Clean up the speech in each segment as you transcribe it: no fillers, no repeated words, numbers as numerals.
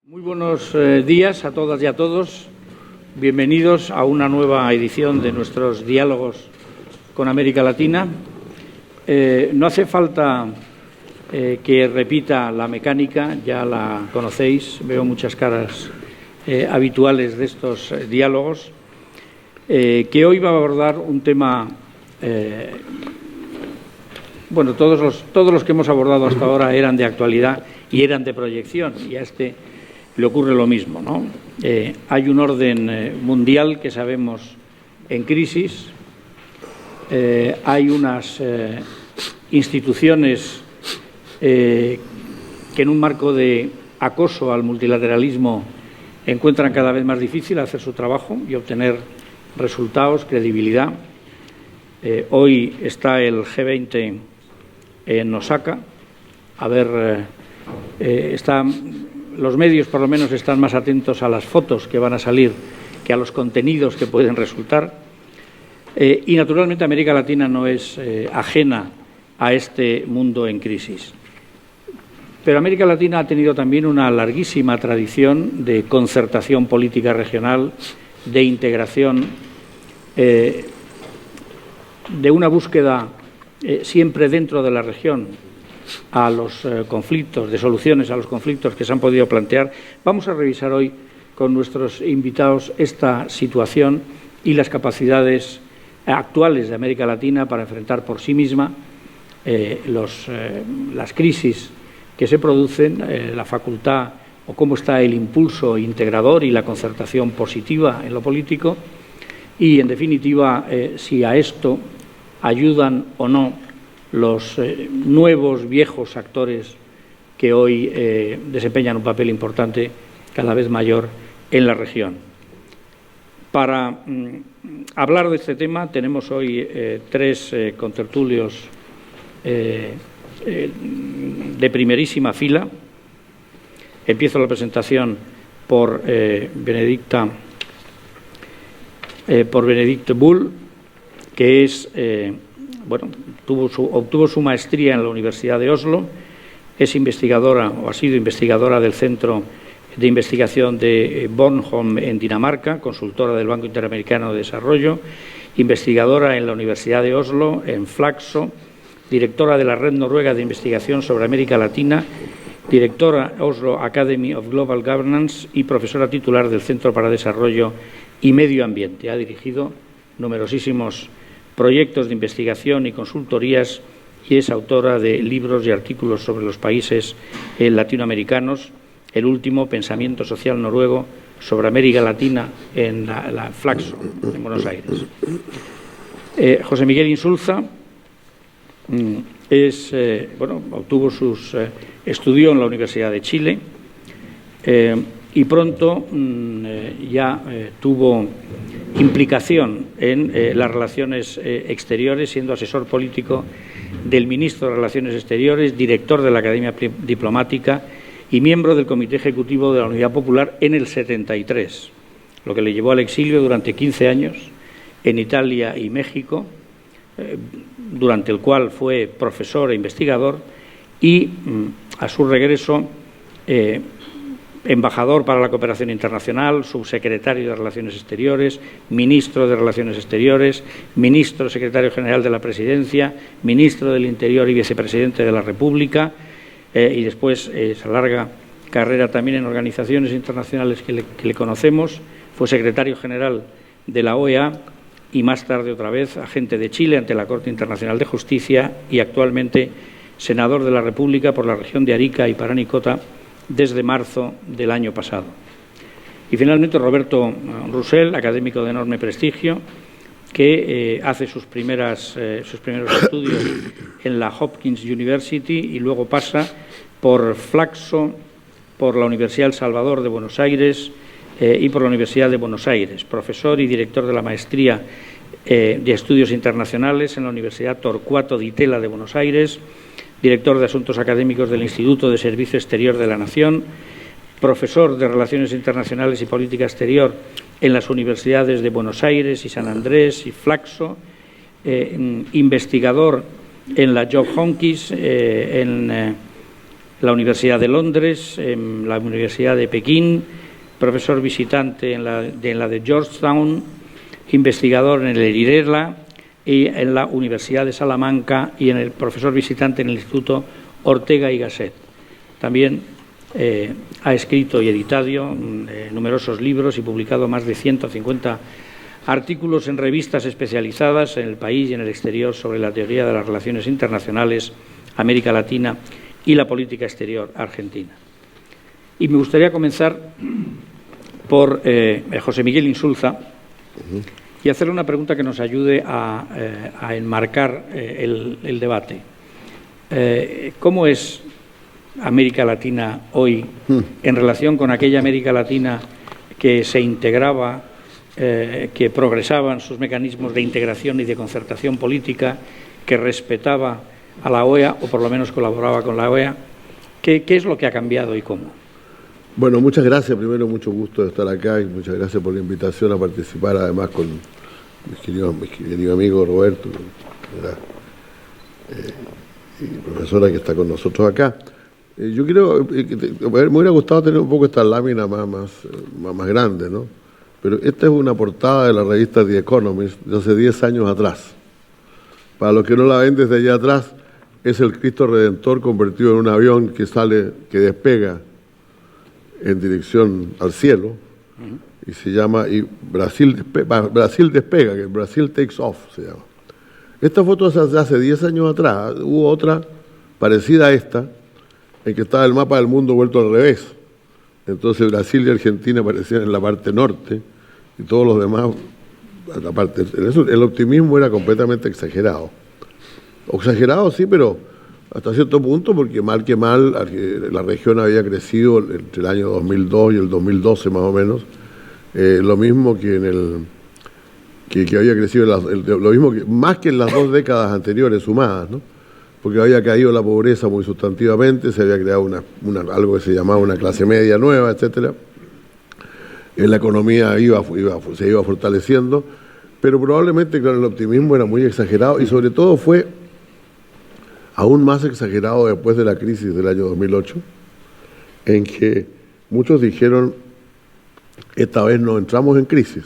Muy buenos días a todas y a todos. Bienvenidos a una nueva edición de nuestros diálogos con América Latina. No hace falta que repita la mecánica, ya la conocéis. Veo muchas caras habituales de estos diálogos, que hoy va a abordar un tema. Bueno, todos los que hemos abordado hasta ahora eran de actualidad y eran de proyección, y a este le ocurre lo mismo, ¿no? Hay un orden mundial que sabemos en crisis, hay unas instituciones que en un marco de acoso al multilateralismo encuentran cada vez más difícil hacer su trabajo y obtener resultados, credibilidad. Hoy está el G20 en Osaka. Los medios, por lo menos, están más atentos a las fotos que van a salir que a los contenidos que pueden resultar. Y, naturalmente, América Latina no es ajena a este mundo en crisis. Pero América Latina ha tenido también una larguísima tradición de concertación política regional, de integración, de una búsqueda siempre dentro de la región a los conflictos, de soluciones a los conflictos que se han podido plantear. Vamos a revisar hoy con nuestros invitados esta situación y las capacidades actuales de América Latina para enfrentar por sí misma las crisis que se producen, la facultad o cómo está el impulso integrador y la concertación positiva en lo político y, en definitiva, si a esto ayudan o no los nuevos, viejos actores que hoy desempeñan un papel importante, cada vez mayor, en la región. Para hablar de este tema tenemos hoy tres contertulios de primerísima fila. Empiezo la presentación por Benedicte Bull, que es obtuvo su maestría en la Universidad de Oslo, es investigadora o ha sido investigadora del Centro de Investigación de Bornholm en Dinamarca, consultora del Banco Interamericano de Desarrollo, investigadora en la Universidad de Oslo, en Flaxo, directora de la Red Noruega de Investigación sobre América Latina, directora Oslo Academy of Global Governance y profesora titular del Centro para Desarrollo y Medio Ambiente. Ha dirigido numerosísimos proyectos de investigación y consultorías y es autora de libros y artículos sobre los países latinoamericanos, el último, Pensamiento Social Noruego sobre América Latina en la Flaxo, en Buenos Aires. José Miguel Insulza estudió en la Universidad de Chile y pronto tuvo implicación en las relaciones exteriores, siendo asesor político del ministro de Relaciones Exteriores, director de la Academia Diplomática y miembro del Comité Ejecutivo de la Unidad Popular en el 73, lo que le llevó al exilio durante 15 años en Italia y México, durante el cual fue profesor e investigador y, a su regreso, embajador para la cooperación internacional, subsecretario de Relaciones Exteriores, ministro de Relaciones Exteriores, ministro secretario general de la Presidencia, ministro del Interior y vicepresidente de la República, y después esa larga carrera también en organizaciones internacionales que le conocemos. Fue secretario general de la OEA y más tarde otra vez agente de Chile ante la Corte Internacional de Justicia y actualmente senador de la República por la región de Arica y Paranicota desde marzo del año pasado. Y finalmente Roberto Roussel, académico de enorme prestigio, que hace sus primeros estudios en la Hopkins University y luego pasa por Flaxo, por la Universidad El Salvador de Buenos Aires y por la Universidad de Buenos Aires, profesor y director de la Maestría de Estudios Internacionales en la Universidad Torcuato Di Tella de Buenos Aires, director de Asuntos Académicos del Instituto de Servicio Exterior de la Nación, profesor de Relaciones Internacionales y Política Exterior en las universidades de Buenos Aires y San Andrés y Flaxo, investigador en la Johns Hopkins, en la Universidad de Londres, en la Universidad de Pekín, profesor visitante en la de Georgetown, investigador en el IRELA y en la Universidad de Salamanca y en el profesor visitante en el Instituto Ortega y Gasset. También ha escrito y editado numerosos libros y publicado más de 150 artículos en revistas especializadas en el país y en el exterior sobre la teoría de las relaciones internacionales, América Latina y la política exterior argentina. Y me gustaría comenzar por José Miguel Insulza y hacerle una pregunta que nos ayude a enmarcar el debate. ¿Cómo es América Latina hoy en relación con aquella América Latina que se integraba, que progresaban sus mecanismos de integración y de concertación política, que respetaba a la OEA o por lo menos colaboraba con la OEA? ¿Qué es lo que ha cambiado y cómo? Bueno, muchas gracias. Primero, mucho gusto de estar acá y muchas gracias por la invitación a participar, además con mi querido amigo Roberto, y profesora que está con nosotros acá. Yo creo, me hubiera gustado tener un poco esta lámina más grande, ¿no? Pero esta es una portada de la revista The Economist de hace 10 años atrás. Para los que no la ven desde allá atrás, es el Cristo Redentor convertido en un avión que despega en dirección al cielo, y se llama Brasil despega, que Brasil takes off se llama. Esta foto es hace 10 años atrás. Hubo otra parecida a esta, en que estaba el mapa del mundo vuelto al revés. Entonces Brasil y Argentina aparecían en la parte norte y todos los demás en la parte. El optimismo era completamente exagerado. Exagerado sí, pero hasta cierto punto, porque mal que mal la región había crecido entre el año 2002 y el 2012 más o menos, lo mismo que que había crecido lo mismo más que en las 2 décadas anteriores sumadas, ¿no? Porque había caído la pobreza muy sustantivamente, se había creado algo que se llamaba una clase media nueva, etcétera. La economía se iba fortaleciendo, pero probablemente, claro, el optimismo era muy exagerado y sobre todo fue aún más exagerado después de la crisis del año 2008, en que muchos dijeron, esta vez no entramos en crisis.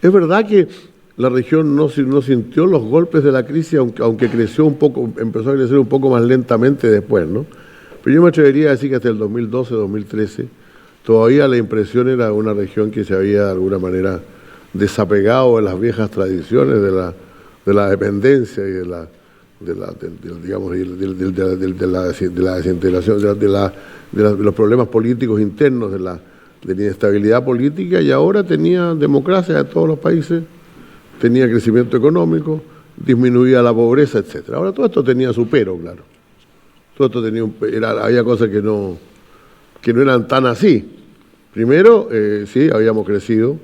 Es verdad que la región no sintió los golpes de la crisis, aunque creció un poco, empezó a crecer un poco más lentamente después, ¿no? Pero yo me atrevería a decir que hasta el 2012, 2013, todavía la impresión era una región que se había de alguna manera desapegado de las viejas tradiciones de la dependencia y de la desintegración, de los problemas políticos internos, de la inestabilidad política, y ahora tenía democracia en todos los países, tenía crecimiento económico, disminuía la pobreza, etcétera. Ahora todo esto tenía su pero, claro. Todo esto había cosas que no eran tan así. Primero, sí, habíamos crecido,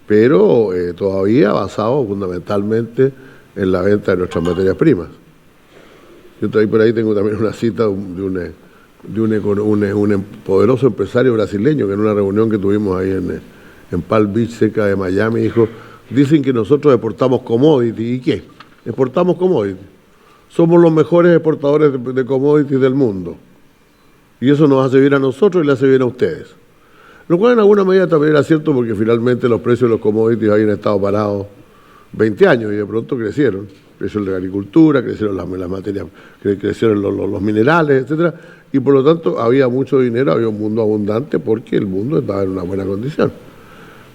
pero todavía basado fundamentalmente en la venta de nuestras materias primas. Yo por ahí tengo también una cita de un poderoso empresario brasileño que en una reunión que tuvimos ahí en Palm Beach, cerca de Miami, dijo: dicen que nosotros exportamos commodity. ¿Y qué? Exportamos commodity. Somos los mejores exportadores de commodities del mundo. Y eso nos hace bien a nosotros y le hace bien a ustedes. Lo cual en alguna medida también era cierto, porque finalmente los precios de los commodities habían estado parados 20 años y de pronto crecieron. Creció la agricultura, crecieron las materias, crecieron los minerales, etcétera, y por lo tanto había mucho dinero, había un mundo abundante porque el mundo estaba en una buena condición.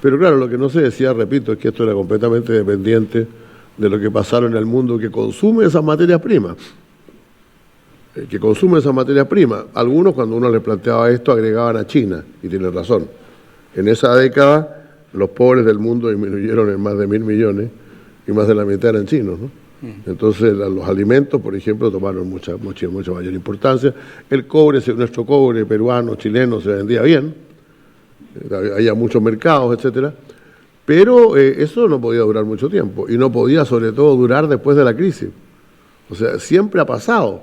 Pero claro, lo que no se decía, repito, es que esto era completamente dependiente de lo que pasara en el mundo que consume esas materias primas. Algunos, cuando uno les planteaba esto, agregaban a China, y tiene razón. En esa década, los pobres del mundo disminuyeron en más de 1.000 millones, y más de la mitad eran chinos, ¿no? Entonces los alimentos, por ejemplo, tomaron mucha mayor importancia. El cobre, nuestro cobre peruano, chileno, se vendía bien, había muchos mercados, etcétera, pero eso no podía durar mucho tiempo, y no podía sobre todo durar después de la crisis. O sea, siempre ha pasado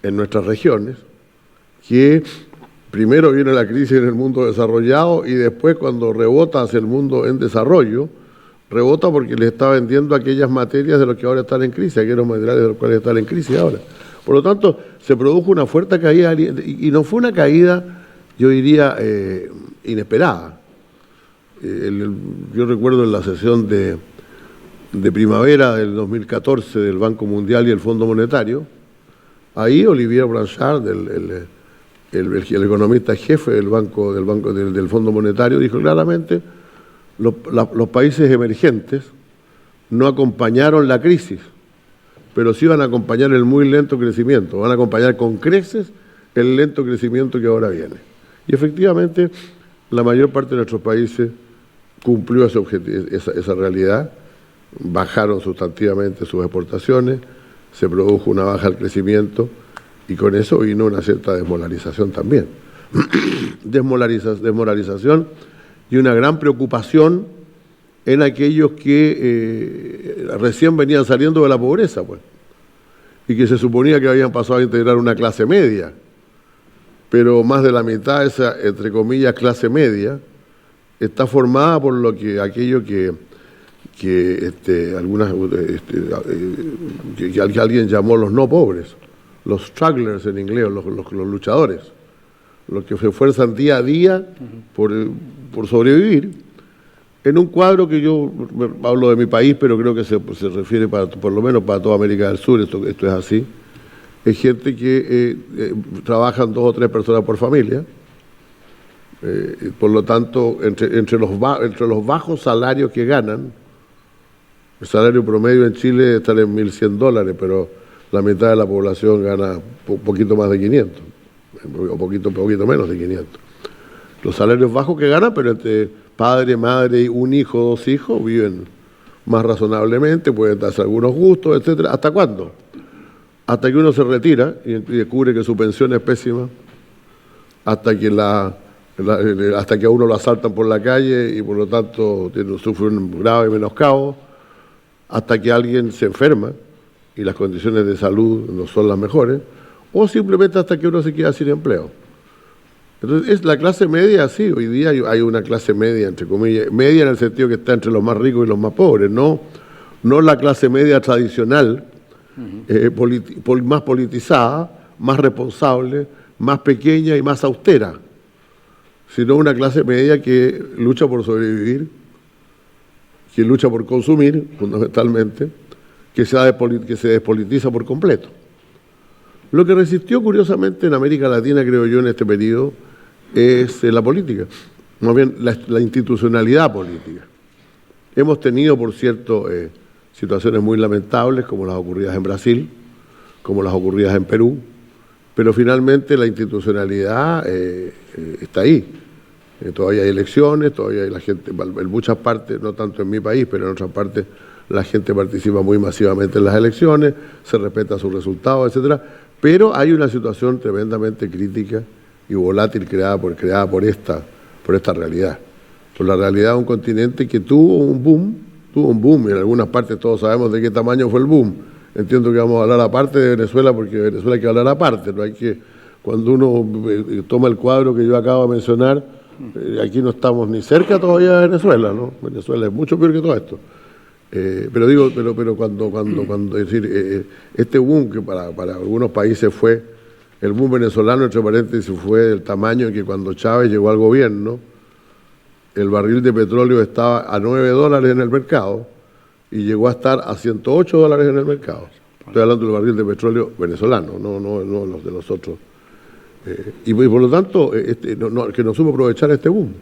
en nuestras regiones que primero viene la crisis en el mundo desarrollado y después, cuando rebota hacia el mundo en desarrollo, rebota porque le está vendiendo aquellas materias de los que ahora están en crisis, aquellos materiales de los cuales están en crisis ahora. Por lo tanto, se produjo una fuerte caída, y no fue una caída, yo diría, inesperada. Yo recuerdo en la sesión de primavera del 2014 del Banco Mundial y el Fondo Monetario, ahí Olivier Blanchard, el economista jefe del Fondo Monetario, dijo claramente: los países emergentes no acompañaron la crisis, pero sí van a acompañar el muy lento crecimiento, van a acompañar con creces el lento crecimiento que ahora viene. Y efectivamente, la mayor parte de nuestros países cumplió esa realidad, bajaron sustantivamente sus exportaciones, se produjo una baja del crecimiento y con eso vino una cierta desmoralización también. Desmoralización y una gran preocupación en aquellos que recién venían saliendo de la pobreza, pues, y que se suponía que habían pasado a integrar una clase media, pero más de la mitad de esa, entre comillas, clase media está formada por aquello que alguien llamó los no pobres, los strugglers en inglés, los luchadores, los que se esfuerzan día a día por sobrevivir, en un cuadro que yo hablo de mi país, pero creo que se refiere por lo menos para toda América del Sur, esto es así. Es gente que trabajan 2 o 3 personas por familia, por lo tanto, entre los bajos salarios que ganan, el salario promedio en Chile está en $1.100, pero la mitad de la población gana un poquito más de 500, o poquito menos de 500. Los salarios bajos que ganan, pero entre padre, madre, un hijo, 2 hijos, viven más razonablemente, pueden darse algunos gustos, etcétera. ¿Hasta cuándo? Hasta que uno se retira y descubre que su pensión es pésima, hasta que a uno lo asaltan por la calle y por lo tanto sufre un grave menoscabo, hasta que alguien se enferma y las condiciones de salud no son las mejores, o simplemente hasta que uno se queda sin empleo. Entonces, es la clase media, sí, hoy día hay una clase media, entre comillas, media en el sentido que está entre los más ricos y los más pobres, no la clase media tradicional, más politizada, más responsable, más pequeña y más austera, sino una clase media que lucha por sobrevivir, que lucha por consumir, fundamentalmente, que se despolitiza por completo. Lo que resistió, curiosamente, en América Latina, creo yo, en este periodo, es la política, más bien la institucionalidad política. Hemos tenido, por cierto, situaciones muy lamentables, como las ocurridas en Brasil, como las ocurridas en Perú, pero finalmente la institucionalidad está ahí. Todavía hay elecciones, todavía hay la gente, en muchas partes, no tanto en mi país, pero en otras partes la gente participa muy masivamente en las elecciones, se respeta sus resultados, etcétera. Pero hay una situación tremendamente crítica y volátil creada por esta realidad. Por la realidad de un continente que tuvo un boom, y en algunas partes todos sabemos de qué tamaño fue el boom. Entiendo que vamos a hablar aparte de Venezuela, porque de Venezuela hay que hablar aparte, no hay que, cuando uno toma el cuadro que yo acabo de mencionar, aquí no estamos ni cerca todavía de Venezuela, ¿no? Venezuela es mucho peor que todo esto. Pero cuando es decir, este boom que para algunos países fue, el boom venezolano, entre paréntesis, fue del tamaño que cuando Chávez llegó al gobierno, el barril de petróleo estaba a $9 en el mercado y llegó a estar a $108 en el mercado. Estoy hablando del barril de petróleo venezolano, no los de los otros. Y por lo tanto, que no supo aprovechar este boom.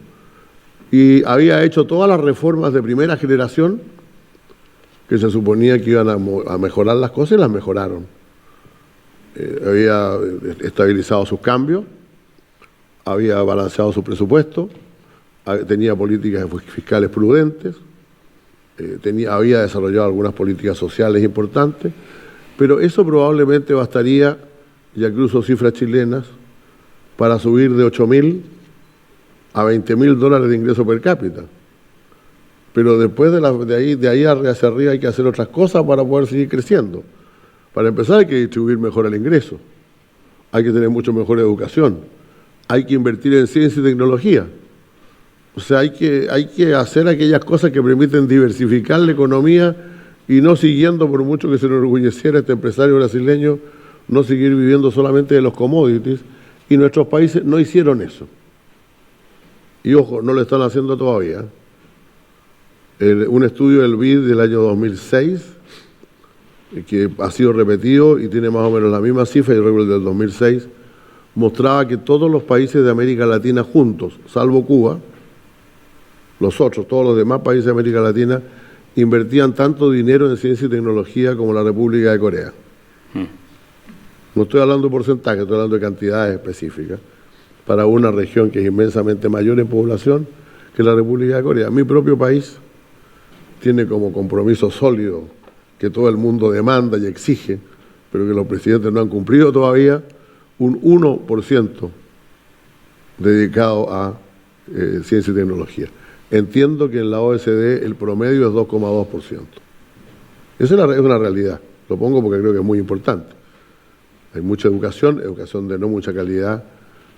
Y había hecho todas las reformas de primera generación que se suponía que iban a mejorar las cosas, y las mejoraron. Había estabilizado sus cambios, había balanceado su presupuesto, tenía políticas fiscales prudentes, había desarrollado algunas políticas sociales importantes, pero eso probablemente bastaría, ya cruzo cifras chilenas, para subir de 8.000 a $20.000 de ingreso per cápita. Pero después de ahí hacia arriba hay que hacer otras cosas para poder seguir creciendo. Para empezar hay que distribuir mejor el ingreso, hay que tener mucho mejor educación, hay que invertir en ciencia y tecnología. O sea, hay que hacer aquellas cosas que permiten diversificar la economía y no siguiendo, por mucho que se enorgulleciera este empresario brasileño, no seguir viviendo solamente de los commodities, y nuestros países no hicieron eso. Y ojo, no lo están haciendo todavía. Un estudio del BID del año 2006, que ha sido repetido y tiene más o menos la misma cifra, yo recuerdo el del 2006, mostraba que todos los países de América Latina juntos, salvo Cuba, todos los demás países de América Latina, invertían tanto dinero en ciencia y tecnología como la República de Corea. No estoy hablando de porcentaje, estoy hablando de cantidades específicas para una región que es inmensamente mayor en población que la República de Corea. Mi propio país tiene como compromiso sólido que todo el mundo demanda y exige, pero que los presidentes no han cumplido todavía, un 1% dedicado a ciencia y tecnología. Entiendo que en la OECD el promedio es 2,2%. Esa es una realidad, lo pongo porque creo que es muy importante. Hay mucha educación de no mucha calidad,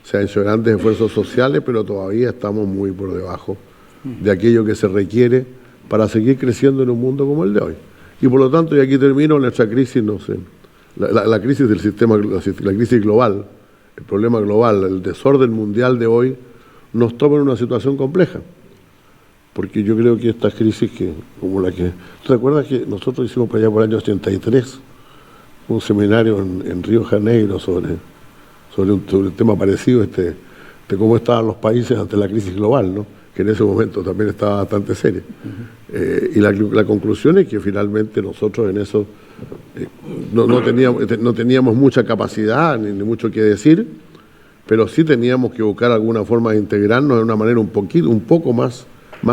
se han hecho grandes esfuerzos sociales, pero todavía estamos muy por debajo de aquello que se requiere para seguir creciendo en un mundo como el de hoy. Y por lo tanto, y aquí termino, nuestra crisis, no sé, la crisis del sistema, la crisis global, el problema global, el desorden mundial de hoy, nos toma en una situación compleja. Porque yo creo que esta crisis como la que... ¿Te acuerdas que nosotros hicimos por allá por el año 83 un seminario en Río de Janeiro sobre un tema parecido de cómo estaban los países ante la crisis global, ¿no? Que en ese momento también estaba bastante seria. Y la conclusión es que finalmente nosotros en eso no teníamos mucha capacidad ni mucho que decir, pero sí teníamos que buscar alguna forma de integrarnos de una manera un poco más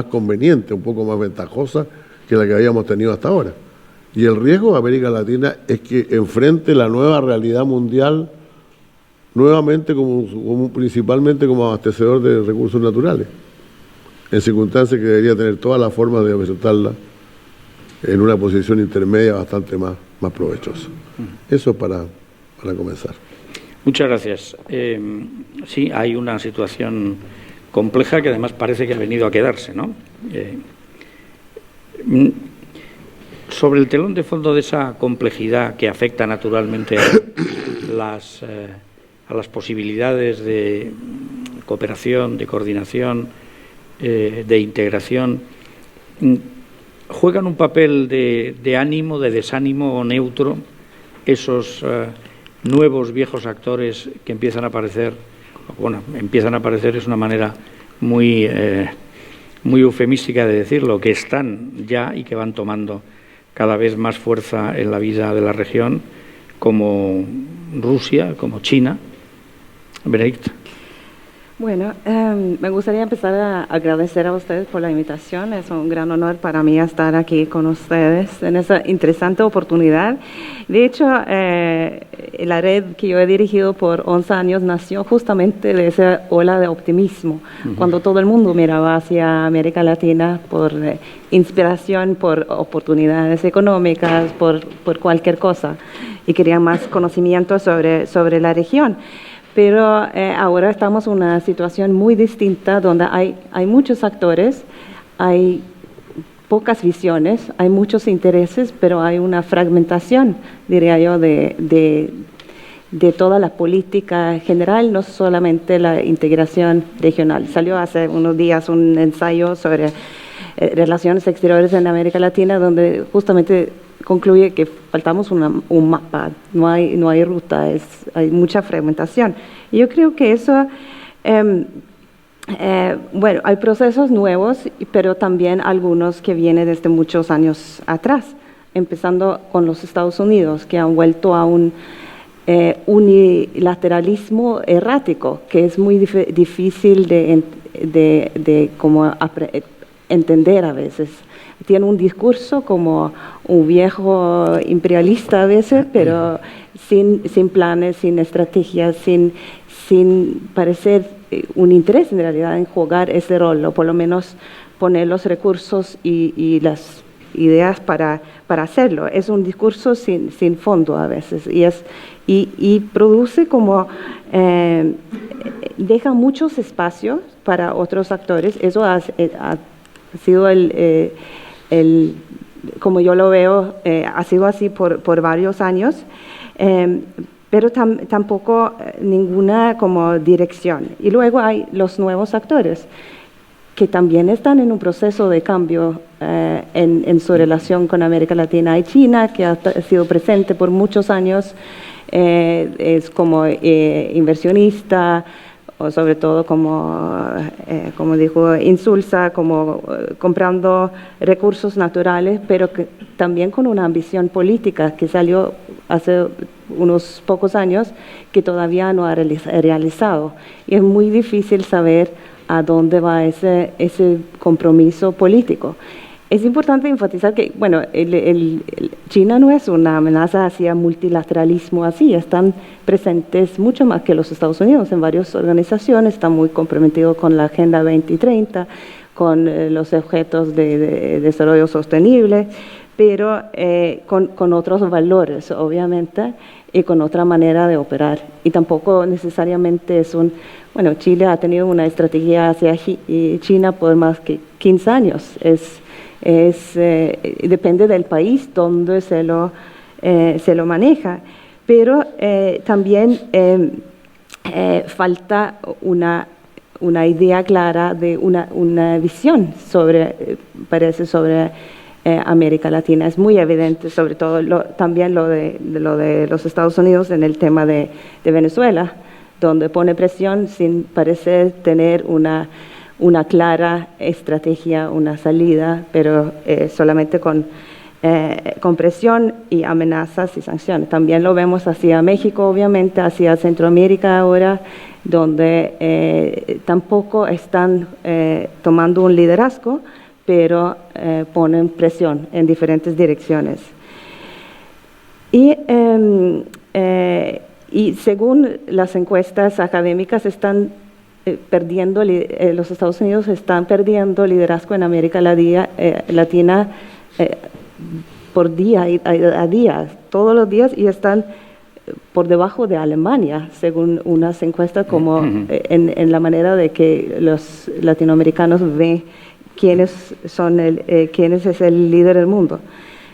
conveniente, un poco más ventajosa que la que habíamos tenido hasta ahora. Y el riesgo de América Latina es que enfrente la nueva realidad mundial nuevamente principalmente como abastecedor de recursos naturales, en circunstancias que debería tener todas las formas de presentarla en una posición intermedia bastante más provechosa. Eso es para comenzar. Muchas gracias. Sí, hay una situación compleja que además parece que ha venido a quedarse, ¿no? Sobre el telón de fondo de esa complejidad que afecta naturalmente a las posibilidades de cooperación, de coordinación, de integración, ¿juegan un papel de ánimo, de desánimo o neutro esos nuevos, viejos actores que empiezan a aparecer? Bueno, empiezan a aparecer es una manera muy eufemística de decirlo, que están ya y que van tomando cada vez más fuerza en la vida de la región, como Rusia, como China. Benedicta. Bueno, me gustaría empezar a agradecer a ustedes por la invitación. Es un gran honor para mí estar aquí con ustedes en esa interesante oportunidad. De hecho, la red que yo he dirigido por 11 años nació justamente de esa ola de optimismo, cuando todo el mundo miraba hacia América Latina por inspiración, por oportunidades económicas, por cualquier cosa, y querían más conocimiento sobre la región. Pero ahora estamos en una situación muy distinta donde hay muchos actores, hay pocas visiones, hay muchos intereses, pero hay una fragmentación, diría yo, de toda la política general, no solamente la integración regional. Salió hace unos días un ensayo sobre relaciones exteriores en América Latina donde justamente concluye que faltamos un mapa, no hay ruta, hay mucha fragmentación. Y yo creo que eso, bueno, hay procesos nuevos, pero también algunos que vienen desde muchos años atrás, empezando con los Estados Unidos, que han vuelto a un unilateralismo errático, que es muy difícil de como entender a veces. Tiene un discurso como un viejo imperialista a veces, pero sin planes, sin estrategias, sin parecer un interés en realidad en jugar ese rol, o por lo menos poner los recursos y las ideas para hacerlo. Es un discurso sin fondo a veces y produce como deja muchos espacios para otros actores. Eso ha sido como yo lo veo, ha sido así por varios años, pero tampoco ninguna como dirección. Y luego hay los nuevos actores, que también están en un proceso de cambio en su relación con América Latina y China, que ha sido presente por muchos años, es como inversionista, o sobre todo como dijo Insulza, como comprando recursos naturales, pero que también con una ambición política que salió hace unos pocos años, que todavía no ha realizado. Y es muy difícil saber a dónde va ese compromiso político. Es importante enfatizar que, bueno, China no es una amenaza hacia multilateralismo así, están presentes mucho más que los Estados Unidos en varias organizaciones, están muy comprometidos con la Agenda 2030, con los objetos de desarrollo sostenible, pero con otros valores, obviamente, y con otra manera de operar. Y tampoco necesariamente es bueno, Chile ha tenido una estrategia hacia China por más que 15 años, depende del país donde se lo maneja, pero también falta una idea clara de una visión sobre América Latina. Es muy evidente, sobre todo también lo de los Estados Unidos en el tema de Venezuela, donde pone presión sin parecer tener una clara estrategia, una salida, pero solamente con presión y amenazas y sanciones. También lo vemos hacia México, obviamente, hacia Centroamérica ahora, donde tampoco están tomando un liderazgo, pero ponen presión en diferentes direcciones. Y según las encuestas académicas, los Estados Unidos están perdiendo liderazgo en América Latina por día a día, todos los días, y están por debajo de Alemania, según unas encuestas, como en la manera de que los latinoamericanos ven quién es el líder del mundo.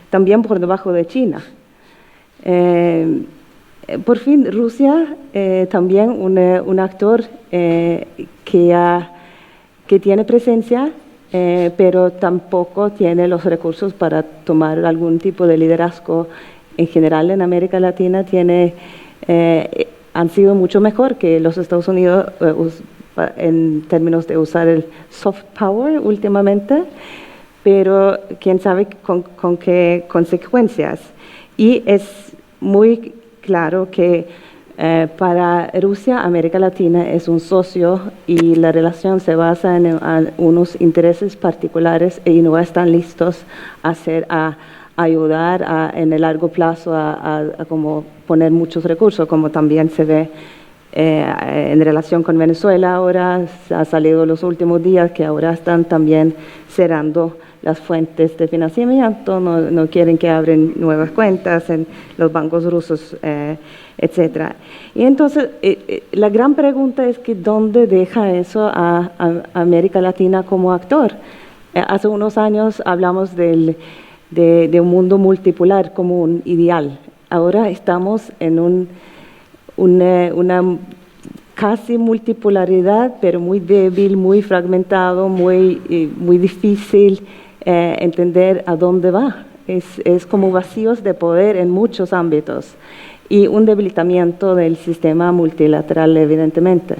También por debajo de China. Por fin, Rusia, también un actor que tiene presencia, pero tampoco tiene los recursos para tomar algún tipo de liderazgo. En general, en América Latina han sido mucho mejor que los Estados Unidos en términos de usar el soft power últimamente, pero quién sabe con qué consecuencias. Y es muy claro que para Rusia, América Latina es un socio y la relación se basa en unos intereses particulares y no están listos a ayudar en el largo plazo a como poner muchos recursos, como también se ve en relación con Venezuela. Ahora ha salido los últimos días que ahora están también cerrando las fuentes de financiamiento, no quieren que abren nuevas cuentas en los bancos rusos, etcétera. Y entonces la gran pregunta es que ¿dónde deja eso a América Latina como actor? Hace unos años hablamos de un mundo multipolar como un ideal. Ahora estamos en una casi multipolaridad, pero muy débil, muy fragmentado, muy difícil entender a dónde va. Es como vacíos de poder en muchos ámbitos y un debilitamiento del sistema multilateral, evidentemente.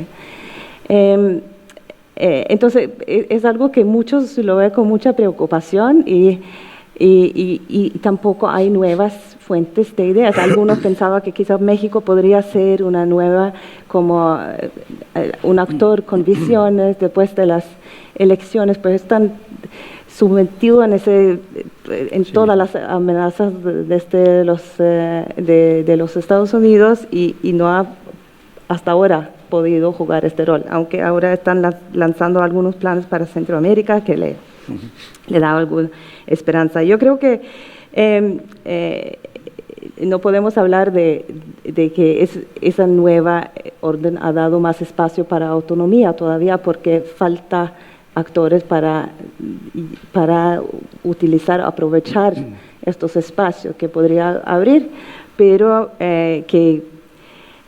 Entonces, es algo que muchos lo ven con mucha preocupación y tampoco hay nuevas fuentes de ideas. Algunos pensaban que quizás México podría ser una nueva, como un actor con visiones después de las elecciones, pues están sometidos en todas las amenazas de los Estados Unidos y no ha hasta ahora podido jugar este rol, aunque ahora están lanzando algunos planes para Centroamérica que le da alguna esperanza. Yo creo que no podemos hablar de que esa nueva orden ha dado más espacio para autonomía todavía, porque falta actores para aprovechar estos espacios que podría abrir, pero que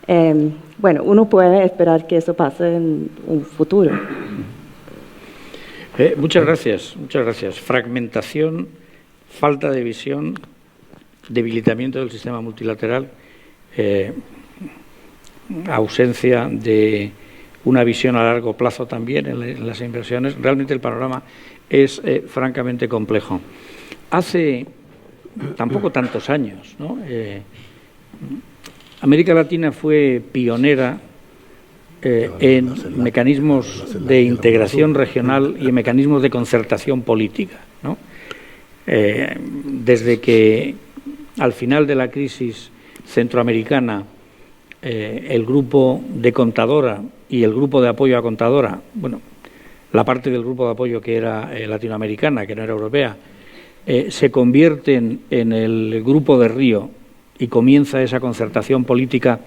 Bueno, uno puede esperar que eso pase en un futuro. Muchas gracias, muchas gracias. Fragmentación, falta de visión, debilitamiento del sistema multilateral, ausencia de una visión a largo plazo también en las inversiones. Realmente el panorama es francamente complejo. Hace tampoco tantos años, ¿no? América Latina fue pionera en mecanismos de integración regional y en mecanismos de concertación política, ¿no? Desde que al final de la crisis centroamericana el grupo de Contadora y el grupo de apoyo a Contadora, bueno, la parte del grupo de apoyo que era latinoamericana, que no era europea, se convierten en el grupo de Río y comienza esa concertación política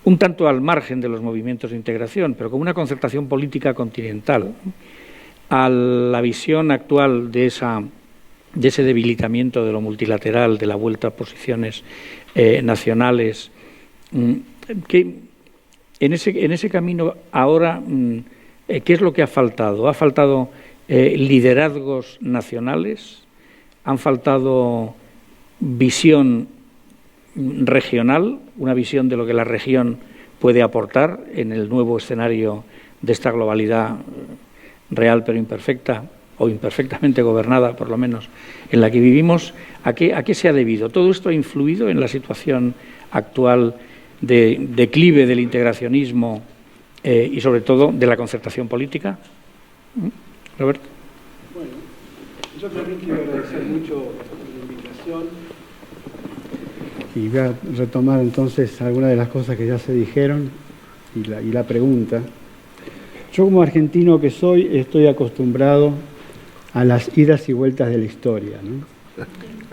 un tanto al margen de los movimientos de integración, pero como una concertación política continental. A la visión actual de ese debilitamiento de lo multilateral, de la vuelta a posiciones nacionales, que en ese camino ahora, ¿qué es lo que ha faltado? ¿Ha faltado liderazgos nacionales? ¿Han faltado visión regional, una visión de lo que la región puede aportar en el nuevo escenario de esta globalidad real pero imperfecta, o imperfectamente gobernada, por lo menos, en la que vivimos? ¿A qué se ha debido? ¿Todo esto ha influido en la situación actual de declive del integracionismo y, sobre todo, de la concertación política? Roberto. Bueno, yo también quiero agradecer mucho la invitación y voy a retomar entonces algunas de las cosas que ya se dijeron y la pregunta. Yo, como argentino que soy, estoy acostumbrado a las idas y vueltas de la historia, ¿no?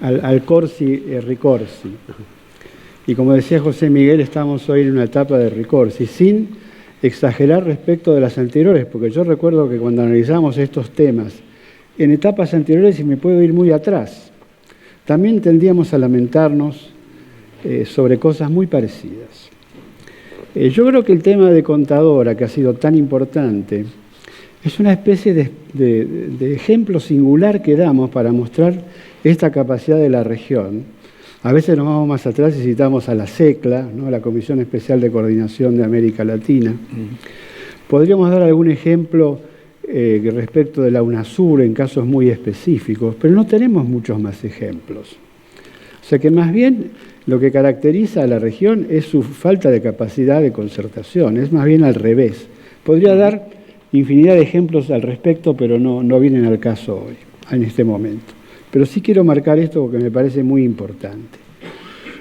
Al corsi e ricorsi. Y como decía José Miguel, estamos hoy en una etapa de ricorsi, sin exagerar respecto de las anteriores, porque yo recuerdo que cuando analizamos estos temas en etapas anteriores, y me puedo ir muy atrás, también tendíamos a lamentarnos sobre cosas muy parecidas. Yo creo que el tema de Contadora, que ha sido tan importante, es una especie de ejemplo singular que damos para mostrar esta capacidad de la región. A veces nos vamos más atrás y citamos a la CECLA, ¿no?, la Comisión Especial de Coordinación de América Latina. Podríamos dar algún ejemplo respecto de la UNASUR en casos muy específicos, pero no tenemos muchos más ejemplos. O sea que más bien lo que caracteriza a la región es su falta de capacidad de concertación, es más bien al revés. Podría dar infinidad de ejemplos al respecto, pero no vienen al caso hoy, en este momento. Pero sí quiero marcar esto porque me parece muy importante.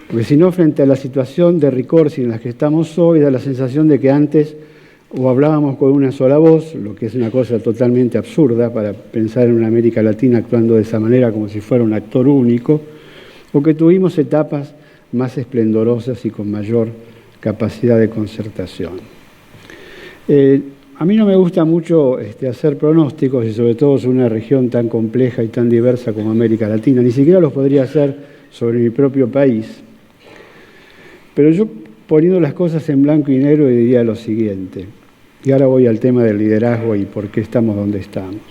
Porque si no, frente a la situación de ricorsi en la que estamos hoy, da la sensación de que antes o hablábamos con una sola voz, lo que es una cosa totalmente absurda para pensar en una América Latina actuando de esa manera como si fuera un actor único, o que tuvimos etapas más esplendorosas y con mayor capacidad de concertación. A mí no me gusta mucho hacer pronósticos, y sobre todo sobre una región tan compleja y tan diversa como América Latina. Ni siquiera los podría hacer sobre mi propio país. Pero yo, poniendo las cosas en blanco y negro, diría lo siguiente. Y ahora voy al tema del liderazgo y por qué estamos donde estamos.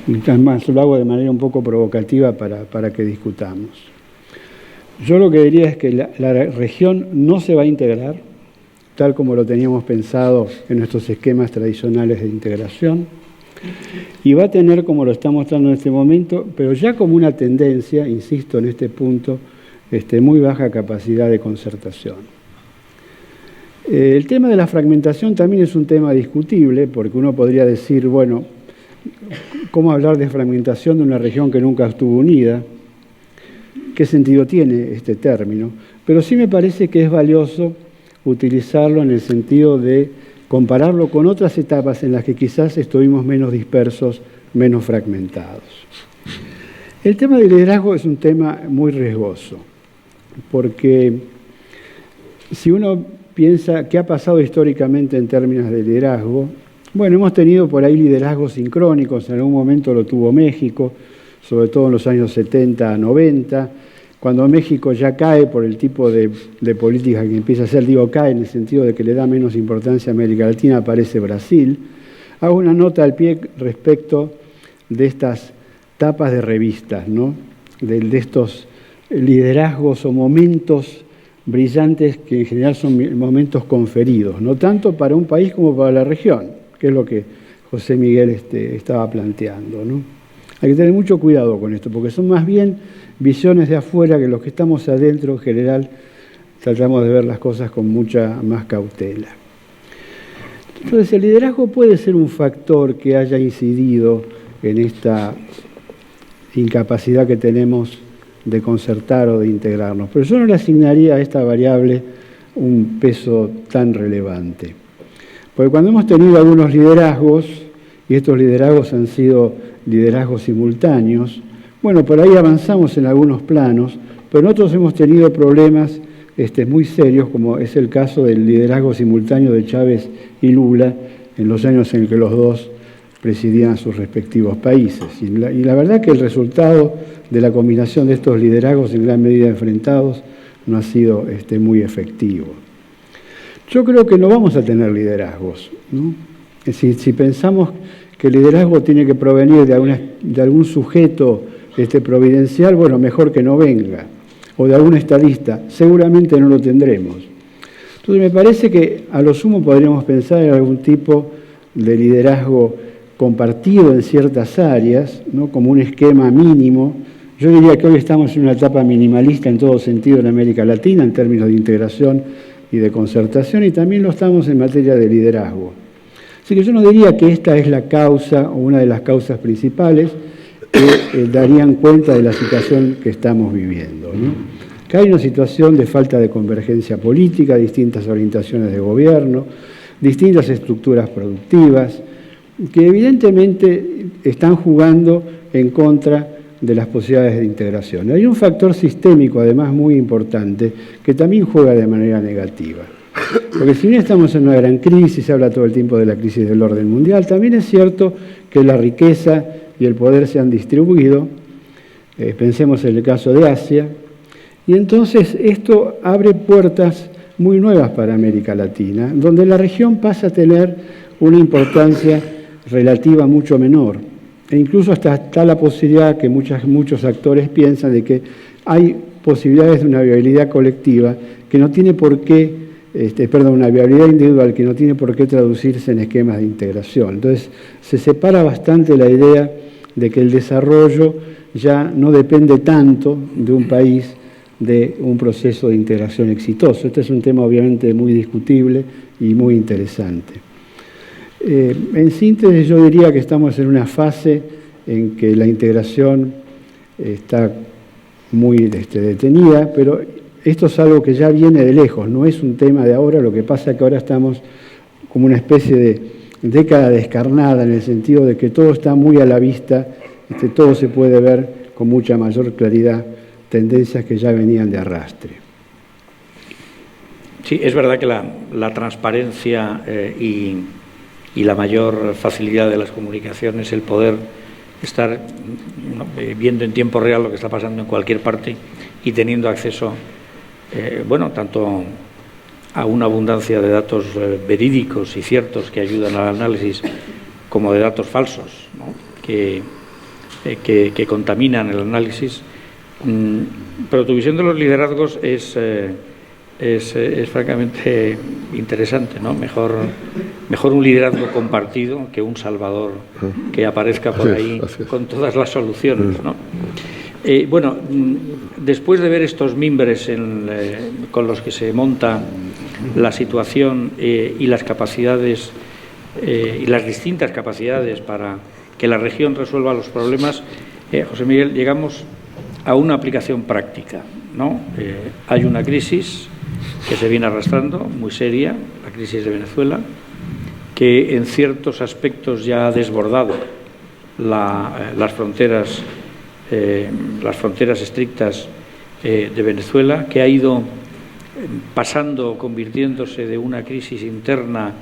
Y además lo hago de manera un poco provocativa para que discutamos. Yo lo que diría es que la región no se va a integrar, tal como lo teníamos pensado en nuestros esquemas tradicionales de integración, y va a tener, como lo está mostrando en este momento, pero ya como una tendencia, insisto en este punto, muy baja capacidad de concertación. El tema de la fragmentación también es un tema discutible, porque uno podría decir, bueno, ¿cómo hablar de fragmentación de una región que nunca estuvo unida? ¿Qué sentido tiene este término? Pero sí me parece que es valioso utilizarlo en el sentido de compararlo con otras etapas en las que quizás estuvimos menos dispersos, menos fragmentados. El tema del liderazgo es un tema muy riesgoso, porque si uno piensa qué ha pasado históricamente en términos de liderazgo, bueno, hemos tenido por ahí liderazgos sincrónicos, en algún momento lo tuvo México, sobre todo en los años 70 a 90, cuando México ya cae por el tipo de política que empieza a hacer, digo cae en el sentido de que le da menos importancia a América Latina, aparece Brasil. Hago una nota al pie respecto de estas tapas de revistas, ¿no? De estos liderazgos o momentos brillantes que en general son momentos conferidos, no tanto para un país como para la región, que es lo que José Miguel estaba planteando, ¿no? Hay que tener mucho cuidado con esto, porque son más bien visiones de afuera que los que estamos adentro en general tratamos de ver las cosas con mucha más cautela. Entonces, el liderazgo puede ser un factor que haya incidido en esta incapacidad que tenemos de concertar o de integrarnos, pero yo no le asignaría a esta variable un peso tan relevante. Porque cuando hemos tenido algunos liderazgos, y estos liderazgos han sido liderazgos simultáneos, bueno, por ahí avanzamos en algunos planos, pero nosotros hemos tenido problemas muy serios, como es el caso del liderazgo simultáneo de Chávez y Lula en los años en que los dos presidían sus respectivos países. Y la verdad que el resultado de la combinación de estos liderazgos en gran medida enfrentados no ha sido muy efectivo. Yo creo que no vamos a tener liderazgos, ¿no? Es decir, si pensamos que el liderazgo tiene que provenir de algún sujeto providencial, bueno, mejor que no venga, o de algún estadista, seguramente no lo tendremos. Entonces me parece que a lo sumo podríamos pensar en algún tipo de liderazgo compartido en ciertas áreas, ¿no? Como un esquema mínimo. Yo diría que hoy estamos en una etapa minimalista en todo sentido en América Latina, en términos de integración y de concertación, y también lo estamos en materia de liderazgo. Así que yo no diría que esta es la causa o una de las causas principales que darían cuenta de la situación que estamos viviendo, ¿no? Que hay una situación de falta de convergencia política, distintas orientaciones de gobierno, distintas estructuras productivas, que evidentemente están jugando en contra de las posibilidades de integración. Hay un factor sistémico, además, muy importante, que también juega de manera negativa. Porque si bien estamos en una gran crisis, se habla todo el tiempo de la crisis del orden mundial, también es cierto que la riqueza y el poder se han distribuido, pensemos en el caso de Asia, y entonces esto abre puertas muy nuevas para América Latina, donde la región pasa a tener una importancia relativa mucho menor. E incluso hasta está la posibilidad que muchos actores piensan de que hay posibilidades de una viabilidad colectiva que no tiene por qué, una viabilidad individual que no tiene por qué traducirse en esquemas de integración. Entonces, se separa bastante la idea de que el desarrollo ya no depende tanto de un país, de un proceso de integración exitoso. Este es un tema obviamente muy discutible y muy interesante. En síntesis, yo diría que estamos en una fase en que la integración está muy detenida, pero esto es algo que ya viene de lejos, no es un tema de ahora. Lo que pasa es que ahora estamos como una especie de década descarnada, en el sentido de que todo está muy a la vista, todo se puede ver con mucha mayor claridad, tendencias que ya venían de arrastre. Sí, es verdad que la transparencia y la mayor facilidad de las comunicaciones, el poder estar viendo en tiempo real lo que está pasando en cualquier parte y teniendo acceso, tanto a una abundancia de datos verídicos y ciertos que ayudan al análisis, como de datos falsos, ¿no? que contaminan el análisis. Pero tu visión de los liderazgos es francamente interesante, ¿no? Mejor un liderazgo compartido que un salvador que aparezca por ahí con todas las soluciones, ¿no? Después de ver estos mimbres con los que se monta la situación y las capacidades y las distintas capacidades para que la región resuelva los problemas, José Miguel, llegamos a una aplicación práctica, ¿no? Hay una crisis que se viene arrastrando, muy seria, la crisis de Venezuela, que en ciertos aspectos ya ha desbordado las fronteras estrictas de Venezuela, que ha ido pasando, convirtiéndose de una crisis interna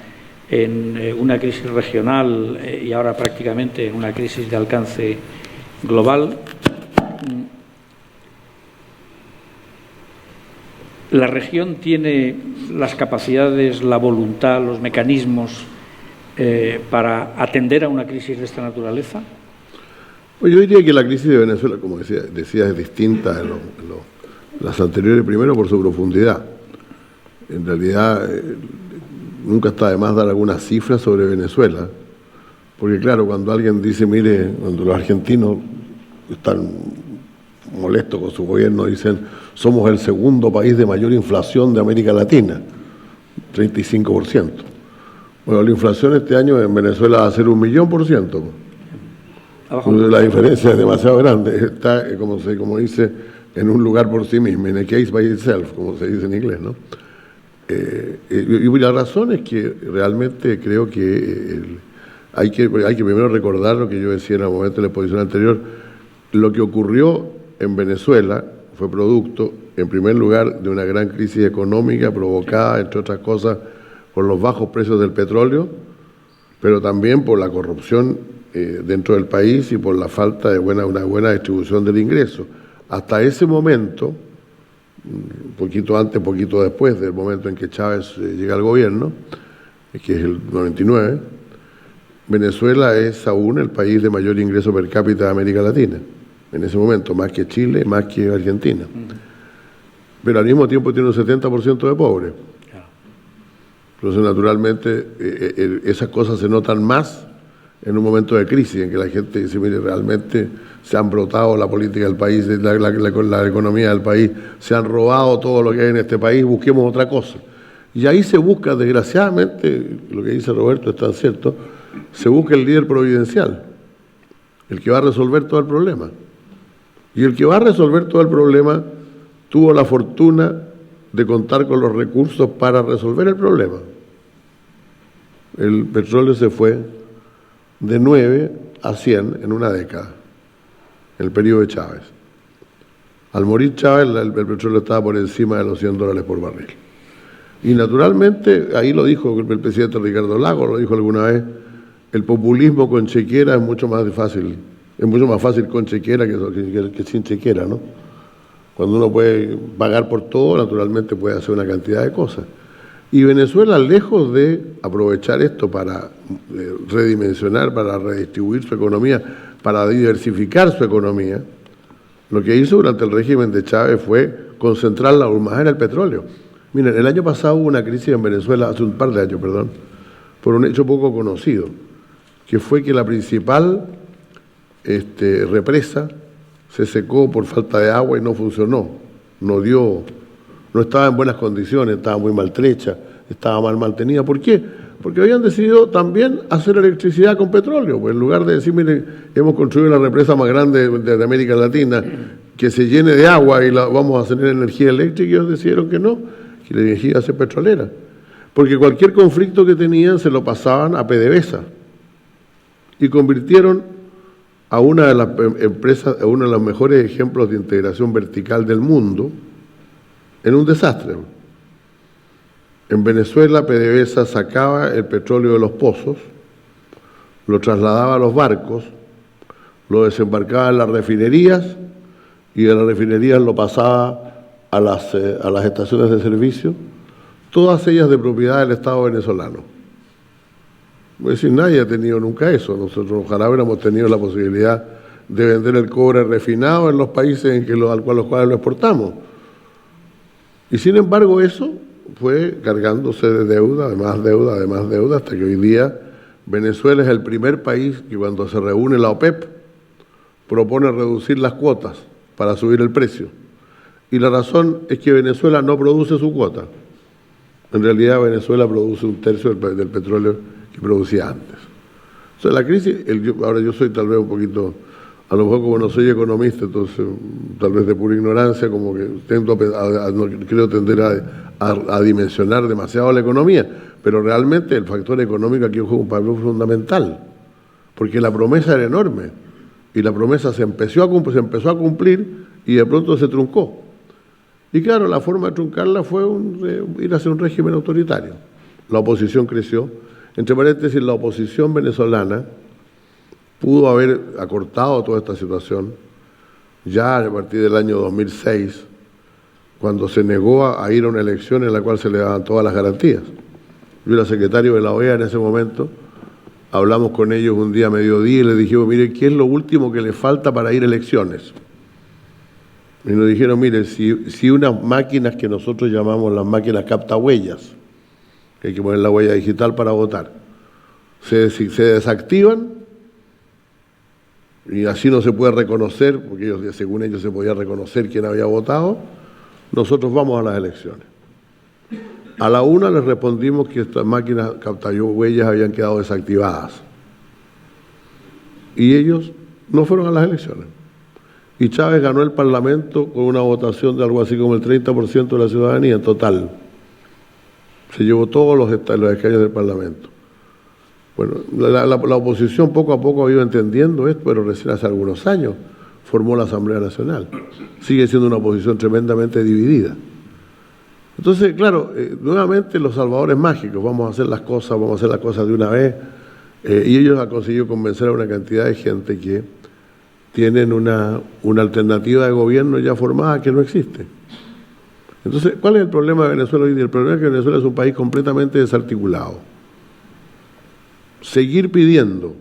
en una crisis regional y ahora prácticamente en una crisis de alcance global. ¿La región tiene las capacidades, la voluntad, los mecanismos para atender a una crisis de esta naturaleza? Pues yo diría que la crisis de Venezuela, como decía es distinta de las anteriores, primero por su profundidad. En realidad, nunca está de más dar algunas cifras sobre Venezuela, porque claro, cuando alguien dice, mire, cuando los argentinos están molestos con su gobierno, dicen, somos el segundo país de mayor inflación de América Latina, 35%. Bueno, la inflación este año en Venezuela va a ser 1.000.000%. La diferencia es demasiado grande, está, como dice, en un lugar por sí mismo, in a case by itself, como se dice en inglés, ¿no? Y la razón es que realmente creo que hay que primero recordar lo que yo decía en el momento de la exposición anterior. Lo que ocurrió en Venezuela fue producto, en primer lugar, de una gran crisis económica provocada, entre otras cosas, por los bajos precios del petróleo, pero también por la corrupción dentro del país y por la falta de una buena distribución del ingreso. Hasta ese momento, un poquito antes, poquito después del momento en que Chávez llega al gobierno, que es el 99, Venezuela es aún el país de mayor ingreso per cápita de América Latina, en ese momento, más que Chile, más que Argentina. Pero al mismo tiempo tiene un 70% de pobres. Entonces, naturalmente, esas cosas se notan más en un momento de crisis, en que la gente dice, mire, realmente se han brotado la política del país, la economía del país, se han robado todo lo que hay en este país, busquemos otra cosa. Y ahí se busca, desgraciadamente, lo que dice Roberto es tan cierto, se busca el líder providencial, el que va a resolver todo el problema. Y el que va a resolver todo el problema tuvo la fortuna de contar con los recursos para resolver el problema. El petróleo se fue de 9 a 100 en una década, en el periodo de Chávez. Al morir Chávez, el petróleo estaba por encima de los $100 por barril. Y naturalmente, ahí lo dijo el presidente Ricardo Lagos, lo dijo alguna vez, el populismo con chequera es mucho más fácil con chequera que sin chequera, ¿no? Cuando uno puede pagar por todo, naturalmente puede hacer una cantidad de cosas. Y Venezuela, lejos de aprovechar esto para redimensionar, para redistribuir su economía, para diversificar su economía, lo que hizo durante el régimen de Chávez fue concentrarla aún más en el petróleo. Miren, el año pasado hubo una crisis en Venezuela, hace un par de años, perdón, por un hecho poco conocido, que fue que la principal represa se secó por falta de agua y no funcionó, no estaba en buenas condiciones, estaba muy maltrecha, estaba mal mantenida. ¿Por qué? Porque habían decidido también hacer electricidad con petróleo. Pues en lugar de decir, miren, hemos construido la represa más grande de América Latina, que se llene de agua y vamos a tener energía eléctrica, y ellos decidieron que no, que la energía iba a ser petrolera. Porque cualquier conflicto que tenían se lo pasaban a PDVSA y convirtieron a una de las empresas, a uno de los mejores ejemplos de integración vertical del mundo, en un desastre. En Venezuela, PDVSA sacaba el petróleo de los pozos, lo trasladaba a los barcos, lo desembarcaba en las refinerías y de las refinerías lo pasaba a las estaciones de servicio, todas ellas de propiedad del Estado venezolano. Es decir, nadie ha tenido nunca eso. Nosotros ojalá hubiéramos tenido la posibilidad de vender el cobre refinado en los países a los cuales lo exportamos. Y sin embargo eso fue cargándose de deuda, además deuda, hasta que hoy día Venezuela es el primer país que cuando se reúne la OPEP propone reducir las cuotas para subir el precio. Y la razón es que Venezuela no produce su cuota. En realidad Venezuela produce 1/3 del petróleo que producía antes. O sea, la crisis, ahora yo soy tal vez un poquito, a lo mejor como no soy economista, entonces tal vez de pura ignorancia, como que no quiero tender a dimensionar demasiado la economía, pero realmente el factor económico aquí juega un papel fundamental, porque la promesa era enorme, y la promesa se empezó a cumplir y de pronto se truncó. Y claro, la forma de truncarla fue ir hacia un régimen autoritario. La oposición creció. Entre paréntesis, la oposición venezolana pudo haber acortado toda esta situación ya a partir del año 2006, cuando se negó a ir a una elección en la cual se le daban todas las garantías. Yo era secretario de la OEA en ese momento, hablamos con ellos un día a mediodía y les dijimos, mire, ¿qué es lo último que le falta para ir a elecciones? Y nos dijeron, mire, si unas máquinas que nosotros llamamos las máquinas captahuellas, que hay que poner la huella digital para votar, se desactivan y así no se puede reconocer, porque ellos, según ellos se podía reconocer quién había votado, nosotros vamos a las elecciones. A la una les respondimos que estas máquinas captahuellas habían quedado desactivadas y ellos no fueron a las elecciones. Y Chávez ganó el Parlamento con una votación de algo así como el 30% de la ciudadanía en total. Se llevó todos los escaños del Parlamento. Bueno, la oposición poco a poco ha ido entendiendo esto, pero recién hace algunos años formó la Asamblea Nacional. Sigue siendo una oposición tremendamente dividida. Entonces, claro, nuevamente los salvadores mágicos, vamos a hacer las cosas de una vez, y ellos han conseguido convencer a una cantidad de gente que tienen una alternativa de gobierno ya formada que no existe. Entonces, ¿cuál es el problema de Venezuela hoy día? El problema es que Venezuela es un país completamente desarticulado. Seguir pidiendo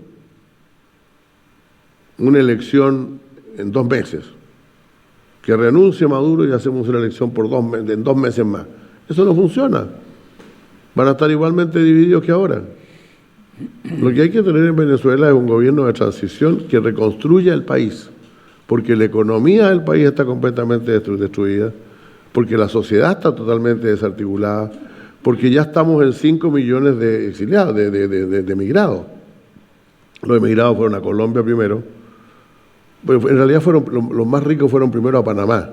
una elección en 2 meses, que renuncie Maduro y hacemos una elección por en 2 meses más, eso no funciona. Van a estar igualmente divididos que ahora. Lo que hay que tener en Venezuela es un gobierno de transición que reconstruya el país, porque la economía del país está completamente destruida, porque la sociedad está totalmente desarticulada, porque ya estamos en 5 millones de exiliados, de emigrados. Los emigrados fueron a Colombia primero, pero en realidad los más ricos fueron primero a Panamá,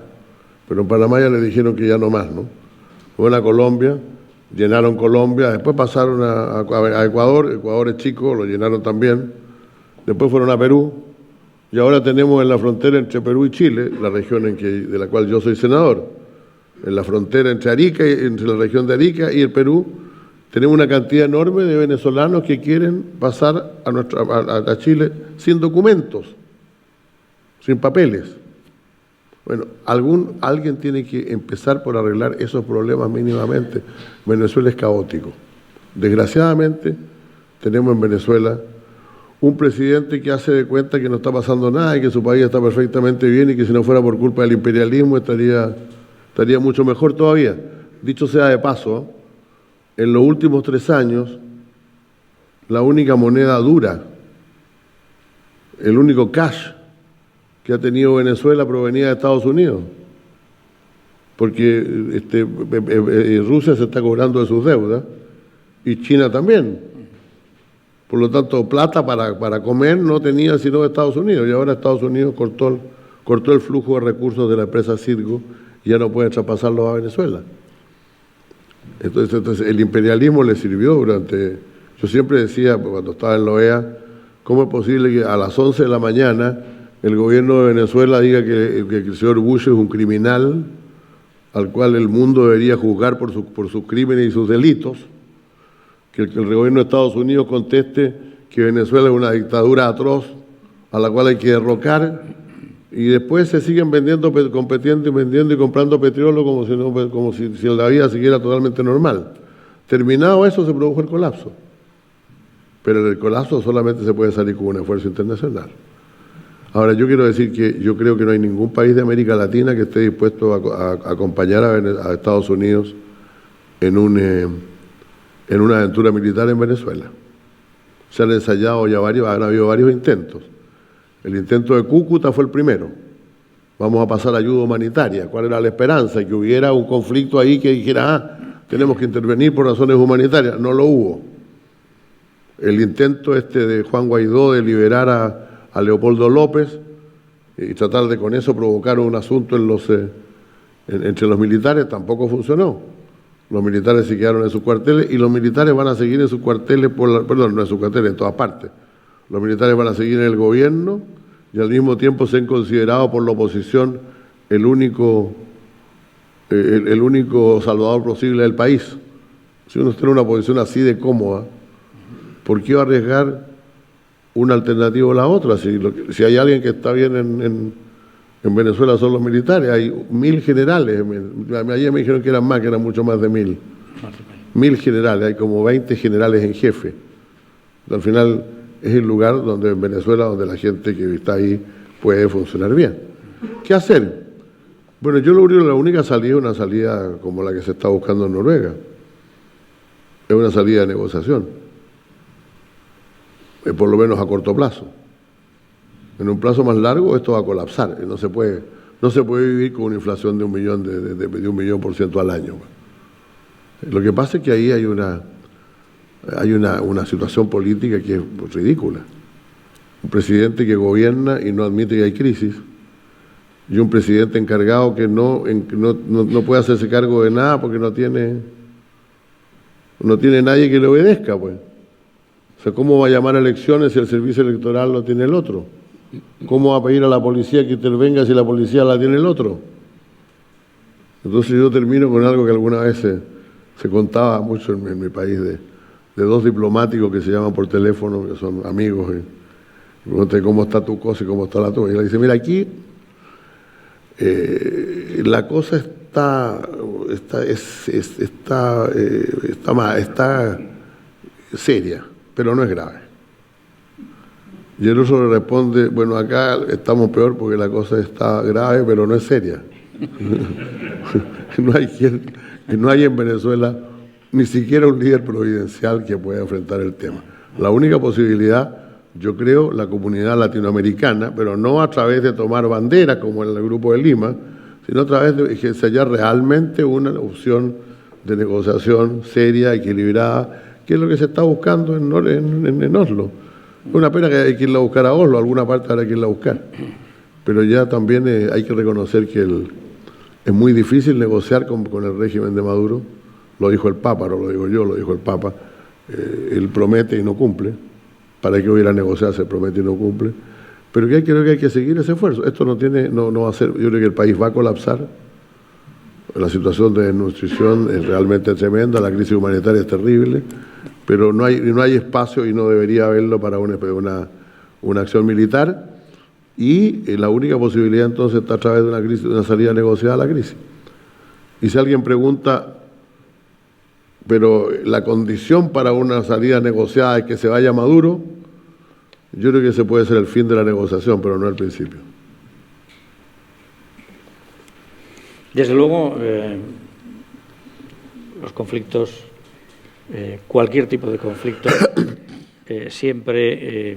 pero en Panamá ya le dijeron que ya no más, ¿no? Fueron a Colombia, llenaron Colombia, después pasaron a Ecuador, Ecuador es chico, lo llenaron también, después fueron a Perú, y ahora tenemos en la frontera entre Perú y Chile, la región de la cual yo soy senador, en la frontera entre la región de Arica y el Perú, tenemos una cantidad enorme de venezolanos que quieren pasar a Chile sin documentos, sin papeles. Bueno, alguien tiene que empezar por arreglar esos problemas mínimamente. Venezuela es caótico. Desgraciadamente, tenemos en Venezuela un presidente que hace de cuenta que no está pasando nada y que su país está perfectamente bien y que si no fuera por culpa del imperialismo estaría mucho mejor todavía. Dicho sea de paso, en los últimos 3 años, la única moneda dura, el único cash que ha tenido Venezuela provenía de Estados Unidos, porque Rusia se está cobrando de sus deudas y China también. Por lo tanto, plata para comer no tenía sino de Estados Unidos, y ahora Estados Unidos cortó el flujo de recursos de la empresa Citgo y ya no puede traspasarlos a Venezuela. Entonces el imperialismo le sirvió durante... Yo siempre decía, cuando estaba en la OEA, ¿cómo es posible que a las 11 de la mañana el gobierno de Venezuela diga que el señor Bush es un criminal al cual el mundo debería juzgar por sus crímenes y sus delitos? Que el gobierno de Estados Unidos conteste que Venezuela es una dictadura atroz a la cual hay que derrocar, y después se siguen compitiendo y vendiendo y comprando petróleo como si la vida siguiera totalmente normal. Terminado eso, se produjo el colapso. Pero del colapso solamente se puede salir con un esfuerzo internacional. Ahora, yo quiero decir que yo creo que no hay ningún país de América Latina que esté dispuesto a acompañar a Estados Unidos en una aventura militar en Venezuela. Se han ensayado ya han habido varios intentos. El intento de Cúcuta fue el primero. Vamos a pasar ayuda humanitaria. ¿Cuál era la esperanza? Que hubiera un conflicto ahí que dijera, tenemos que intervenir por razones humanitarias. No lo hubo. El intento de Juan Guaidó de liberar a Leopoldo López y tratar de con eso provocar un asunto entre los militares tampoco funcionó. Los militares se quedaron en sus cuarteles y los militares van a seguir en sus cuarteles, no en sus cuarteles, en todas partes. Los militares van a seguir en el gobierno y al mismo tiempo se han considerado por la oposición el único salvador posible del país. Si uno está en una posición así de cómoda, ¿por qué va a arriesgar una alternativa o la otra? Si hay alguien que está bien en En Venezuela son los militares, hay 1000 generales. Ayer me dijeron que eran más, que eran mucho más de 1000. 1000 generales, hay como 20 generales en jefe. Al final es el lugar donde en Venezuela, donde la gente que está ahí puede funcionar bien. ¿Qué hacer? Bueno, yo lo creo que la única salida es una salida como la que se está buscando en Noruega. Es una salida de negociación. Por lo menos a corto plazo. En un plazo más largo esto va a colapsar. No se puede vivir con una inflación de 1 millón, de 1 millón % al año. Lo que pasa es que ahí hay una situación política que es ridícula. Un presidente que gobierna y no admite que hay crisis, y un presidente encargado que no puede hacerse cargo de nada porque no tiene nadie que le obedezca, pues. O sea, ¿cómo va a llamar a elecciones si el servicio electoral lo tiene el otro? ¿Cómo va a pedir a la policía que intervenga si la policía la tiene el otro? Entonces yo termino con algo que alguna vez se contaba mucho en mi país, de 2 diplomáticos que se llaman por teléfono, que son amigos, y preguntan cómo está tu cosa y cómo está la tuya. Y le dice, mira, aquí la cosa está seria, pero no es grave. Y el otro le responde, bueno, acá estamos peor porque la cosa está grave, pero no es seria. No hay en Venezuela ni siquiera un líder providencial que pueda enfrentar el tema. La única posibilidad, yo creo, la comunidad latinoamericana, pero no a través de tomar banderas como en el Grupo de Lima, sino a través de ensayar realmente una opción de negociación seria, equilibrada, que es lo que se está buscando en Oslo. Es una pena que hay que irla a buscar a Oslo, alguna parte habrá que irla a buscar. Pero ya también hay que reconocer que es muy difícil negociar con el régimen de Maduro. Lo dijo el Papa, no lo digo yo, lo dijo el Papa. Él promete y no cumple. ¿Para qué hubiera negociar? Se promete y no cumple. Pero creo que hay que seguir ese esfuerzo. Esto no va a ser, yo creo que el país va a colapsar. La situación de desnutrición es realmente tremenda, la crisis humanitaria es terrible, pero no hay espacio y no debería haberlo para una acción militar, y la única posibilidad entonces está a través de una salida negociada a la crisis. Y si alguien pregunta, pero la condición para una salida negociada es que se vaya Maduro, yo creo que ese puede ser el fin de la negociación, pero no el principio. Desde luego, los conflictos, cualquier tipo de conflicto, siempre,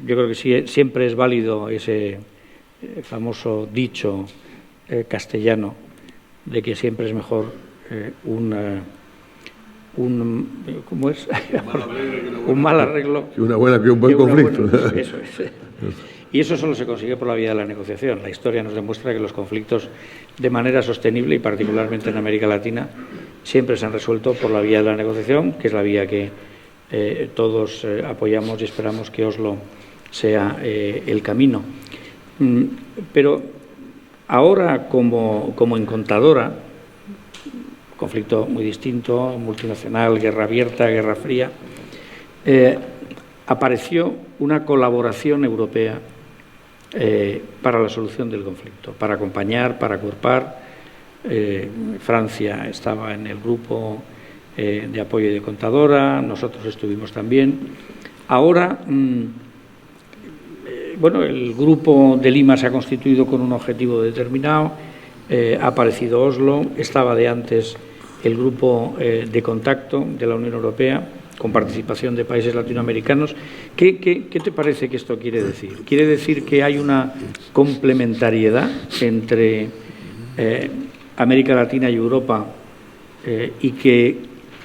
yo creo que siempre es válido ese famoso dicho castellano de que siempre es mejor ¿cómo es? Un mal arreglo que un buen conflicto. Eso es. Y eso solo se consigue por la vía de la negociación. La historia nos demuestra que los conflictos de manera sostenible, y particularmente en América Latina, siempre se han resuelto por la vía de la negociación, que es la vía que todos apoyamos y esperamos que Oslo sea el camino. Pero ahora, como en Contadora, conflicto muy distinto, multinacional, guerra abierta, guerra fría, apareció una colaboración europea para la solución del conflicto, para acompañar, para acuerpar. Francia estaba en el grupo de apoyo de Contadora, nosotros estuvimos también. Ahora, el grupo de Lima se ha constituido con un objetivo determinado, ha aparecido Oslo, estaba de antes el grupo de contacto de la Unión Europea, con participación de países latinoamericanos. ¿Qué te parece que esto quiere decir? ¿Quiere decir que hay una complementariedad entre América Latina y Europa y que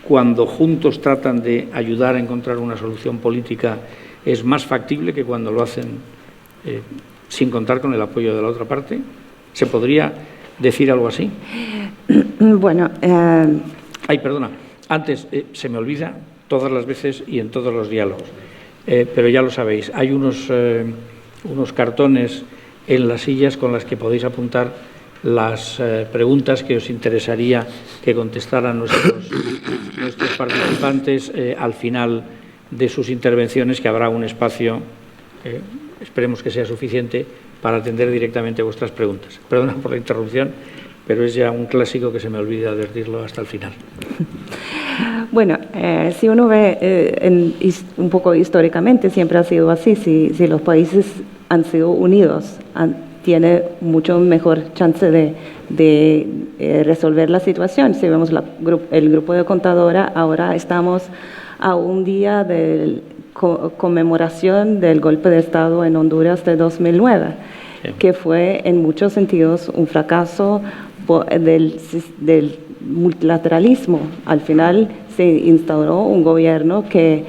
cuando juntos tratan de ayudar a encontrar una solución política es más factible que cuando lo hacen sin contar con el apoyo de la otra parte? ¿Se podría decir algo así? Bueno... Ay, perdona. Antes, se me olvida todas las veces y en todos los diálogos. Pero ya lo sabéis, hay unos cartones en las sillas con las que podéis apuntar las preguntas que os interesaría que contestaran nuestros participantes al final de sus intervenciones, que habrá un espacio esperemos que sea suficiente para atender directamente vuestras preguntas. Perdona por la interrupción, pero es ya un clásico que se me olvida advertirlo hasta el final. Bueno, si uno ve un poco históricamente, siempre ha sido así. Si los países han sido unidos, tiene mucho mejor chance de resolver la situación. Si vemos el grupo de Contadora, ahora estamos a un día de conmemoración del golpe de Estado en Honduras de 2009, que fue en muchos sentidos un fracaso del multilateralismo. Al final se instauró un gobierno que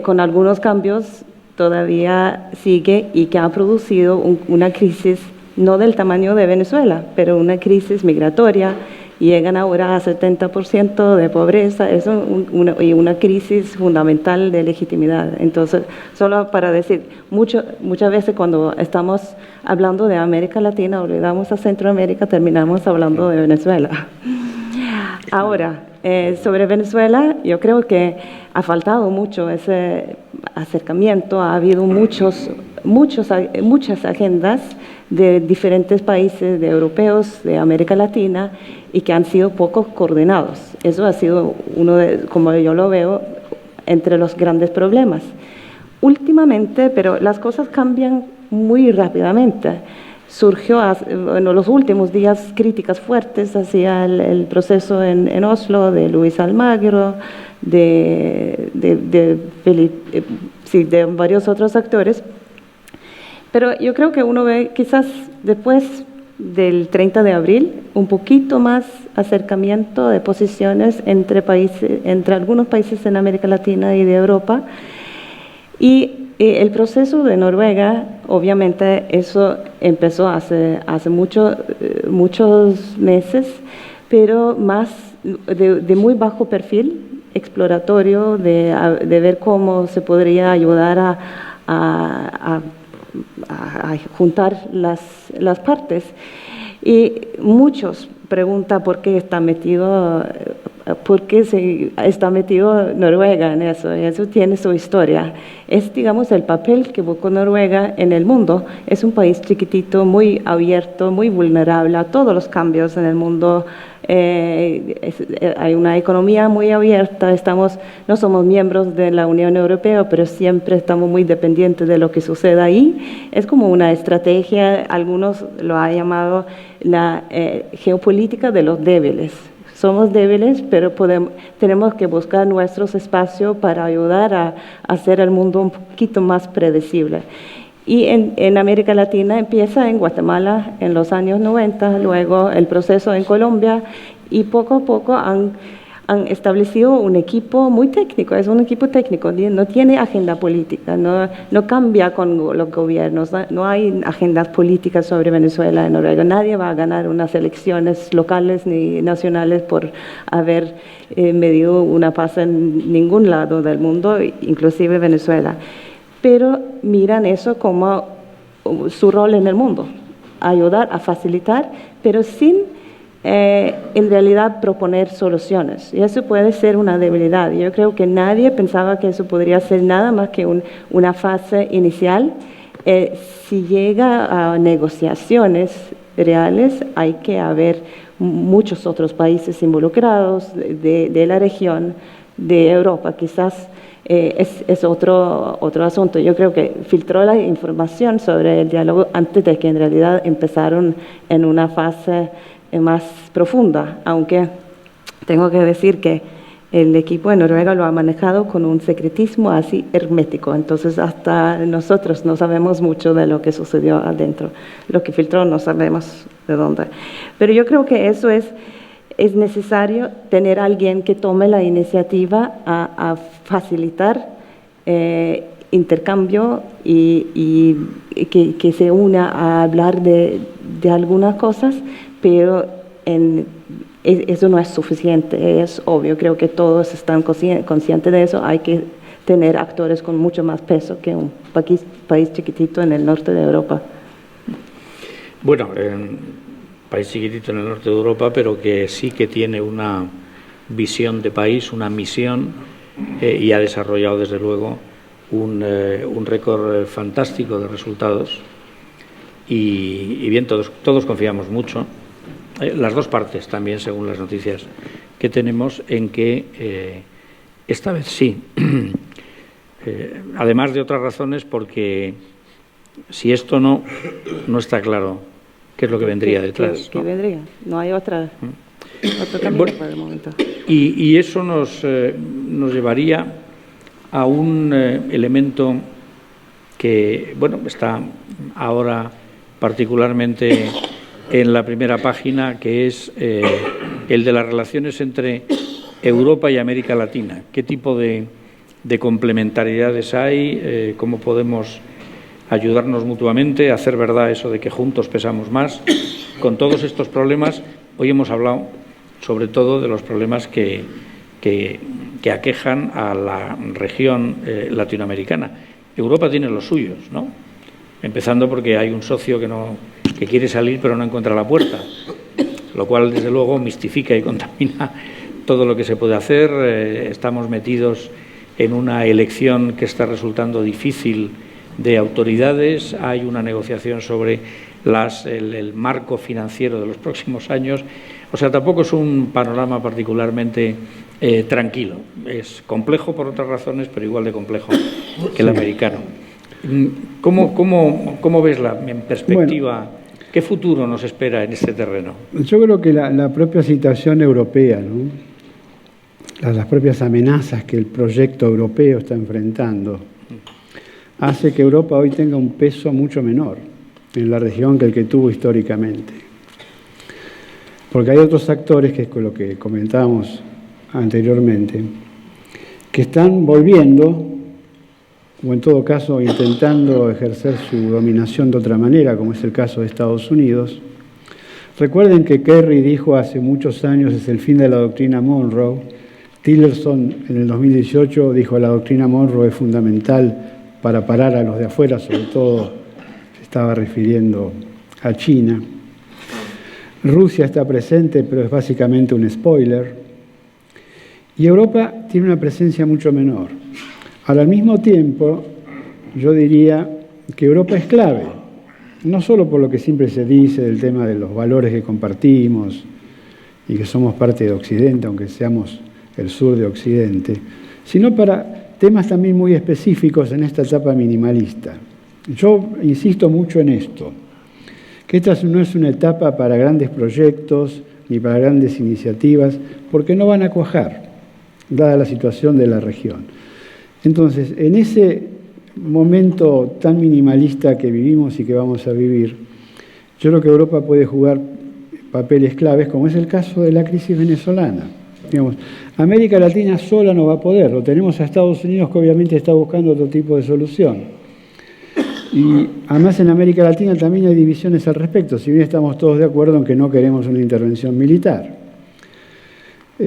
con algunos cambios todavía sigue y que ha producido una crisis no del tamaño de Venezuela, pero una crisis migratoria. Llegan ahora a 70% de pobreza, es una crisis fundamental de legitimidad. Entonces, solo para decir, muchas veces cuando estamos hablando de América Latina, olvidamos a Centroamérica, terminamos hablando de Venezuela. Ahora, sobre Venezuela, yo creo que ha faltado mucho ese acercamiento, ha habido muchas agendas de diferentes países, de europeos, de América Latina, y que han sido poco coordinados. Eso ha sido como yo lo veo, entre los grandes problemas. Últimamente, pero las cosas cambian muy rápidamente. Surgió en los últimos días críticas fuertes hacia el proceso en Oslo de Luis Almagro, de varios otros actores. Pero yo creo que uno ve quizás después del 30 de abril un poquito más acercamiento de posiciones entre algunos países en América Latina y de Europa. Y el proceso de Noruega, obviamente eso empezó hace muchos meses, pero más de muy bajo perfil, exploratorio, de ver cómo se podría ayudar a juntar las partes. Y muchos preguntan por qué está metido Noruega en eso. Y eso tiene su historia. Es, digamos, el papel que buscó Noruega en el mundo. Es un país chiquitito, muy abierto, muy vulnerable a todos los cambios en el mundo. Hay una economía muy abierta, no somos miembros de la Unión Europea, pero siempre estamos muy dependientes de lo que suceda ahí. Es como una estrategia, algunos lo han llamado la geopolítica de los débiles. Somos débiles, pero tenemos que buscar nuestros espacios para ayudar a hacer el mundo un poquito más predecible. Y en América Latina empieza en Guatemala en los años 90, luego el proceso en Colombia, y poco a poco han establecido un equipo muy técnico. Es un equipo técnico, no tiene agenda política, no cambia con los gobiernos, no hay agendas políticas sobre Venezuela en Noruega. Nadie va a ganar unas elecciones locales ni nacionales por haber medido una paz en ningún lado del mundo, inclusive Venezuela. Pero miran eso como su rol en el mundo, ayudar a facilitar, pero sin en realidad proponer soluciones. Y eso puede ser una debilidad. Yo creo que nadie pensaba que eso podría ser nada más que una fase inicial. Si llega a negociaciones reales, hay que haber muchos otros países involucrados de la región, de Europa, quizás. Es otro asunto. Yo creo que filtró la información sobre el diálogo antes de que en realidad empezaron en una fase más profunda, aunque tengo que decir que el equipo de Noruega lo ha manejado con un secretismo así hermético, entonces hasta nosotros no sabemos mucho de lo que sucedió adentro. Lo que filtró no sabemos de dónde. Pero yo creo que eso es necesario tener a alguien que tome la iniciativa a facilitar intercambio y que se una a hablar de algunas cosas, pero eso no es suficiente, es obvio. Creo que todos están conscientes de eso. Hay que tener actores con mucho más peso que un país chiquitito en el norte de Europa. Bueno, país chiquitito en el norte de Europa, pero que sí que tiene una visión de país, una misión, y ha desarrollado desde luego un récord fantástico de resultados y bien, todos confiamos mucho, las dos partes también, según las noticias que tenemos, en que esta vez sí. Además de otras razones, porque si esto no está claro qué es lo que vendría detrás. ¿Qué vendría? No hay otro camino Bueno, por el momento. Y eso nos llevaría a un elemento que, bueno, está ahora particularmente en la primera página, que es el de las relaciones entre Europa y América Latina. ¿Qué tipo de complementariedades hay? ¿Cómo podemos ayudarnos mutuamente a hacer verdad eso de que juntos pesamos más? Con todos estos problemas, hoy hemos hablado sobre todo de los problemas que aquejan a la región latinoamericana. Europa tiene los suyos, ¿no? Empezando porque hay un socio que quiere salir pero no encuentra la puerta, lo cual desde luego mistifica y contamina todo lo que se puede hacer. Estamos metidos en una elección que está resultando difícil de autoridades. Hay una negociación sobre el marco financiero de los próximos años. O sea, tampoco es un panorama particularmente tranquilo. Es complejo por otras razones, pero igual de complejo que el americano. ¿Cómo ves en perspectiva? Bueno, ¿qué futuro nos espera en este terreno? Yo creo que la propia situación europea, ¿no? Las propias amenazas que el proyecto europeo está enfrentando, hace que Europa hoy tenga un peso mucho menor en la región que el que tuvo históricamente. Porque hay otros actores, que es con lo que comentábamos anteriormente, que están volviendo, o en todo caso intentando ejercer su dominación de otra manera, como es el caso de Estados Unidos. Recuerden que Kerry dijo hace muchos años, es el fin de la doctrina Monroe. Tillerson en el 2018 dijo la doctrina Monroe es fundamental para parar a los de afuera, sobre todo se estaba refiriendo a China. Rusia está presente, pero es básicamente un spoiler. Y Europa tiene una presencia mucho menor. Ahora, al mismo tiempo, yo diría que Europa es clave, no solo por lo que siempre se dice del tema de los valores que compartimos y que somos parte de Occidente, aunque seamos el sur de Occidente, sino para temas también muy específicos en esta etapa minimalista. Yo insisto mucho en esto, que esta no es una etapa para grandes proyectos ni para grandes iniciativas, porque no van a cuajar, dada la situación de la región. Entonces, en ese momento tan minimalista que vivimos y que vamos a vivir, yo creo que Europa puede jugar papeles claves, como es el caso de la crisis venezolana. Digamos, América Latina sola no va a poder, lo tenemos a Estados Unidos, que obviamente está buscando otro tipo de solución. Y además en América Latina también hay divisiones al respecto, si bien estamos todos de acuerdo en que no queremos una intervención militar.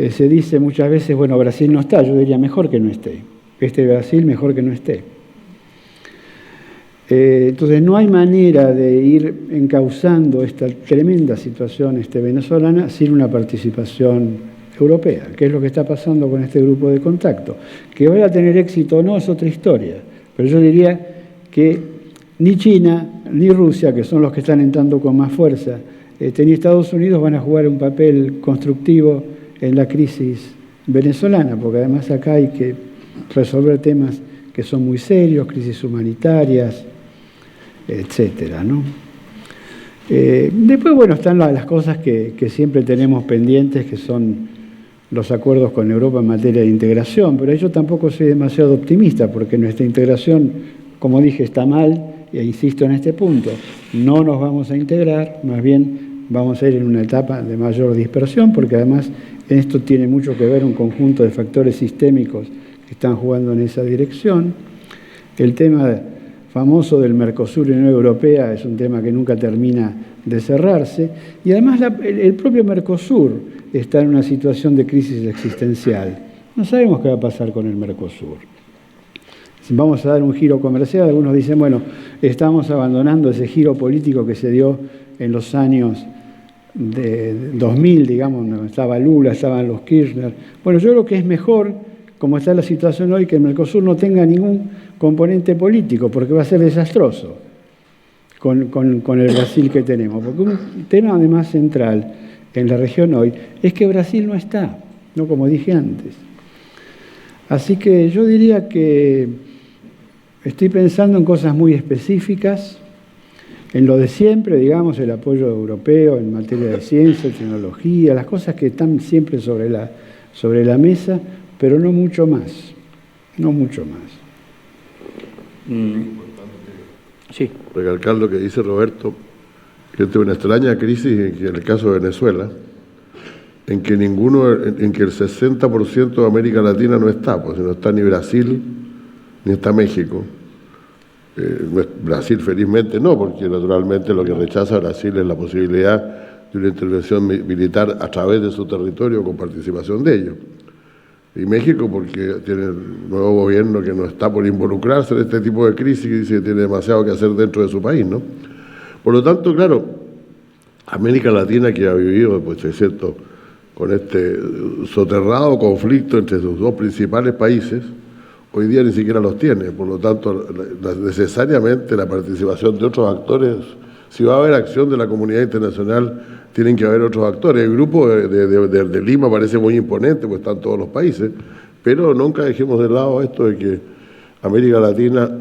Se dice muchas veces, bueno, Brasil no está, yo diría mejor que no esté. Brasil mejor que no esté. Entonces no hay manera de ir encauzando esta tremenda situación venezolana sin una participación europea, que es lo que está pasando con este grupo de contacto. Que vaya a tener éxito o no es otra historia, pero yo diría que ni China ni Rusia, que son los que están entrando con más fuerza, ni Estados Unidos van a jugar un papel constructivo en la crisis venezolana, porque además acá hay que resolver temas que son muy serios, crisis humanitarias, etcétera, ¿no? Después, bueno, están las cosas que siempre tenemos pendientes, que son los acuerdos con Europa en materia de integración, pero yo tampoco soy demasiado optimista, porque nuestra integración, como dije, está mal, e insisto en este punto, no nos vamos a integrar, más bien vamos a ir en una etapa de mayor dispersión, porque además esto tiene mucho que ver un conjunto de factores sistémicos que están jugando en esa dirección. El tema famoso del Mercosur y la Unión Europea es un tema que nunca termina de cerrarse, y además el propio Mercosur está en una situación de crisis existencial. No sabemos qué va a pasar con el Mercosur. Vamos a dar un giro comercial, algunos dicen, bueno, estamos abandonando ese giro político que se dio en los años de 2000, digamos, estaba Lula, estaban los Kirchner. Bueno, yo creo que es mejor como está la situación hoy, que el Mercosur no tenga ningún componente político, porque va a ser desastroso con el Brasil que tenemos. Porque un tema además central en la región hoy es que Brasil no está, no como dije antes. Así que yo diría que estoy pensando en cosas muy específicas, en lo de siempre, digamos, el apoyo europeo en materia de ciencia, tecnología, las cosas que están siempre sobre la mesa, pero no mucho más, no mucho más. Sí. Recalcar lo que dice Roberto, que es una extraña crisis en el caso de Venezuela, en que el 60% de América Latina no está, pues no está ni Brasil, ni está México. Brasil felizmente no, porque naturalmente lo que rechaza Brasil es la posibilidad de una intervención militar a través de su territorio con participación de ellos. Y México porque tiene el nuevo gobierno que no está por involucrarse en este tipo de crisis, que dice que tiene demasiado que hacer dentro de su país, ¿no? Por lo tanto, claro, América Latina, que ha vivido, pues es cierto, con este soterrado conflicto entre sus dos principales países, hoy día ni siquiera los tiene. Por lo tanto, necesariamente la participación de otros actores, si va a haber acción de la comunidad internacional, tienen que haber otros actores. El grupo de Lima parece muy imponente, pues están todos los países, pero nunca dejemos de lado esto de que América Latina,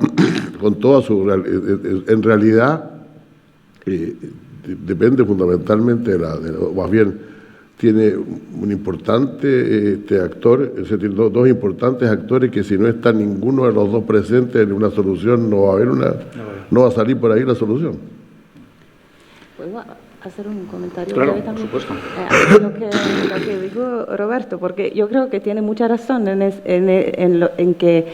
con toda su... en realidad, depende fundamentalmente más bien, tiene un importante actor, es decir, dos importantes actores que si no está ninguno de los dos presentes en una solución, no va a salir por ahí la solución. ¿Puedo hacer un comentario? Claro, por supuesto. Lo que dijo Roberto, porque yo creo que tiene mucha razón en que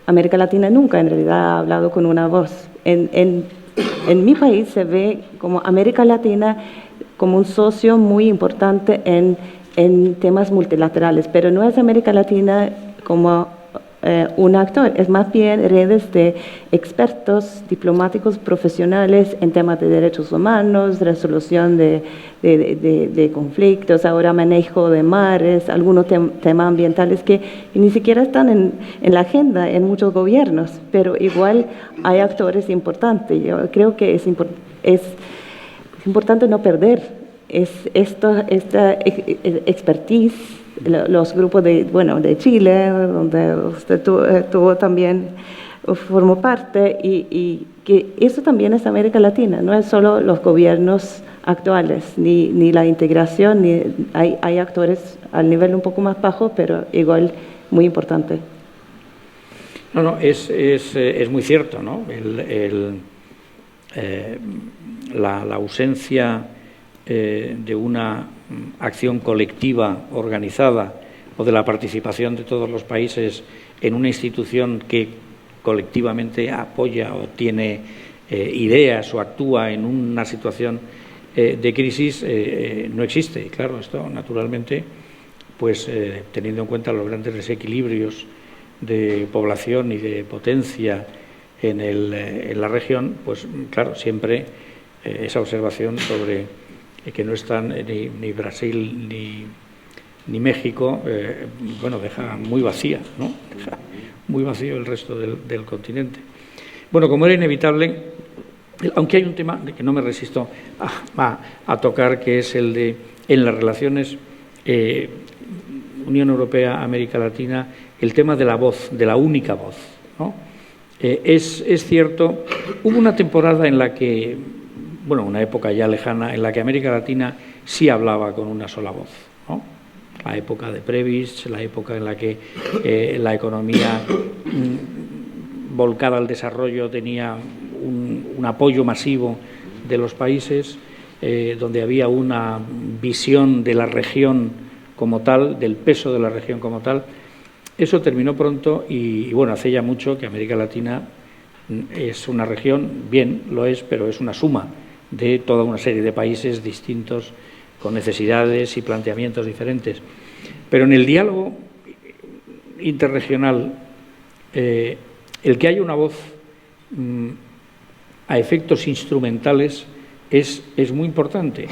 América Latina nunca en realidad ha hablado con una voz. En mi país se ve como América Latina como un socio muy importante en temas multilaterales, pero no es América Latina como un actor, es más bien redes de expertos diplomáticos profesionales en temas de derechos humanos, resolución de conflictos, ahora manejo de mares, algunos temas ambientales que ni siquiera están en la agenda en muchos gobiernos, pero igual hay actores importantes. Yo creo que es importante no perder esta expertise, los grupos de Chile, donde usted tuvo también, formó parte, y que eso también es América Latina, no es solo los gobiernos actuales, ni la integración, hay actores al nivel un poco más bajo, pero igual muy importante. No, es muy cierto, ¿no? La ausencia de una acción colectiva organizada o de la participación de todos los países en una institución que colectivamente apoya o tiene ideas o actúa en una situación de crisis no existe. Claro, esto naturalmente, pues teniendo en cuenta los grandes desequilibrios de población y de potencia en la región, pues claro, siempre esa observación sobre que no están ni Brasil ni México, deja muy vacía, ¿no? Deja muy vacío el resto del continente. Bueno, como era inevitable, aunque hay un tema que no me resisto a tocar, que es el de, en las relaciones Unión Europea-América Latina, el tema de la voz, de la única voz, ¿no? Es cierto, hubo una temporada en la que, una época ya lejana, en la que América Latina sí hablaba con una sola voz, ¿no? La época de Previs, la época en la que la economía volcada al desarrollo tenía un apoyo masivo de los países, donde había una visión de la región como tal, del peso de la región como tal. Eso terminó pronto y hace ya mucho que América Latina es una región, bien lo es, pero es una suma de toda una serie de países distintos, con necesidades y planteamientos diferentes. Pero en el diálogo interregional, el que haya una voz a efectos instrumentales es muy importante.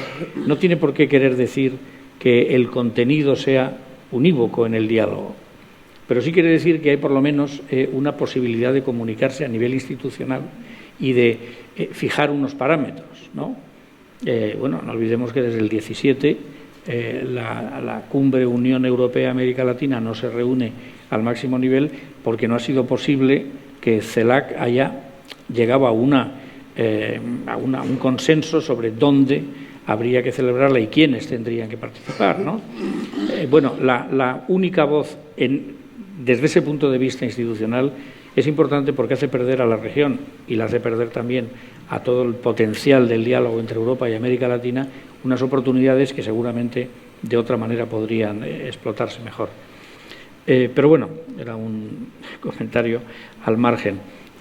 No tiene por qué querer decir que el contenido sea unívoco en el diálogo, pero sí quiere decir que hay por lo menos una posibilidad de comunicarse a nivel institucional y de fijar unos parámetros, ¿no? Bueno, no olvidemos que desde el 17 la cumbre Unión Europea-América Latina no se reúne al máximo nivel porque no ha sido posible que CELAC haya llegado a un consenso sobre dónde habría que celebrarla y quiénes tendrían que participar, ¿no? Bueno, la única voz desde ese punto de vista institucional es importante porque hace perder a la región y la hace perder también a todo el potencial del diálogo entre Europa y América Latina, unas oportunidades que seguramente de otra manera podrían explotarse mejor. Pero bueno, era un comentario al margen.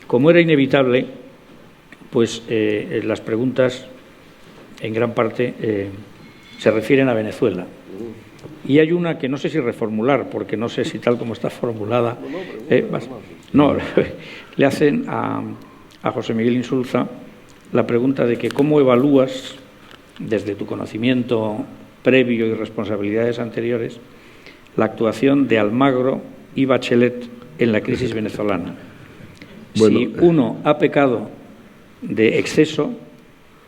Como era inevitable, pues las preguntas en gran parte se refieren a Venezuela. Y hay una que no sé si reformular, porque no sé si tal como está formulada... le hacen a José Miguel Insulza la pregunta de que cómo evalúas, desde tu conocimiento previo y responsabilidades anteriores, la actuación de Almagro y Bachelet en la crisis venezolana. Bueno, si uno ha pecado de exceso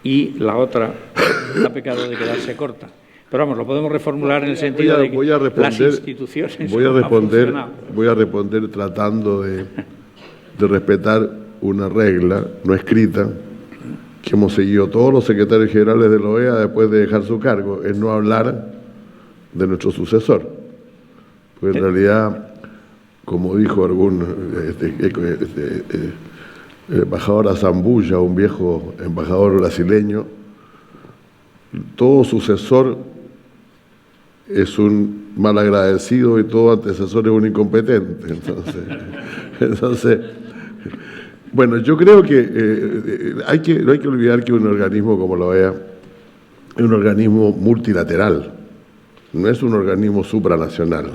y la otra ha pecado de quedarse corta. Pero vamos, lo podemos reformular en el sentido de que las instituciones... Voy a responder tratando de respetar una regla no escrita que hemos seguido todos los secretarios generales de la OEA después de dejar su cargo, es no hablar de nuestro sucesor. Porque en realidad, como dijo algún embajador Azambulla, un viejo embajador brasileño, todo sucesor es un malagradecido y todo antecesor es un incompetente. Entonces bueno, yo creo que no hay que olvidar que un organismo como la OEA es un organismo multilateral, no es un organismo supranacional.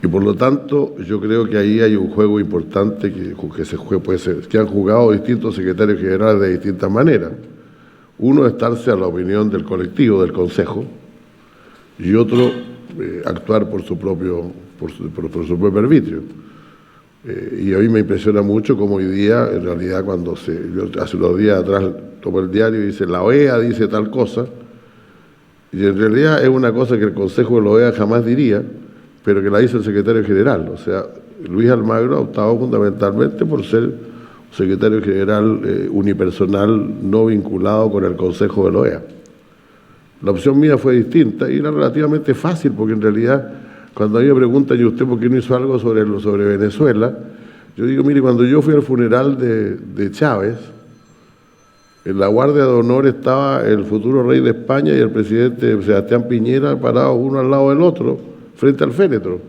Y por lo tanto, yo creo que ahí hay un juego importante que han jugado distintos secretarios generales de distintas maneras. Uno es estarse a la opinión del colectivo, del Consejo, y otro actuar por su propio arbitrio. Y a mí me impresiona mucho cómo hoy día, en realidad, yo hace unos días atrás tomo el diario y dice la OEA dice tal cosa, y en realidad es una cosa que el Consejo de la OEA jamás diría, pero que la dice el secretario general. O sea, Luis Almagro ha optado fundamentalmente por ser secretario general unipersonal no vinculado con el Consejo de la OEA. La opción mía fue distinta y era relativamente fácil, porque en realidad cuando a mí me preguntan, ¿y usted por qué no hizo algo sobre Venezuela? Yo digo, mire, cuando yo fui al funeral de Chávez, en la guardia de honor estaba el futuro rey de España y el presidente Sebastián Piñera parados uno al lado del otro, frente al féretro.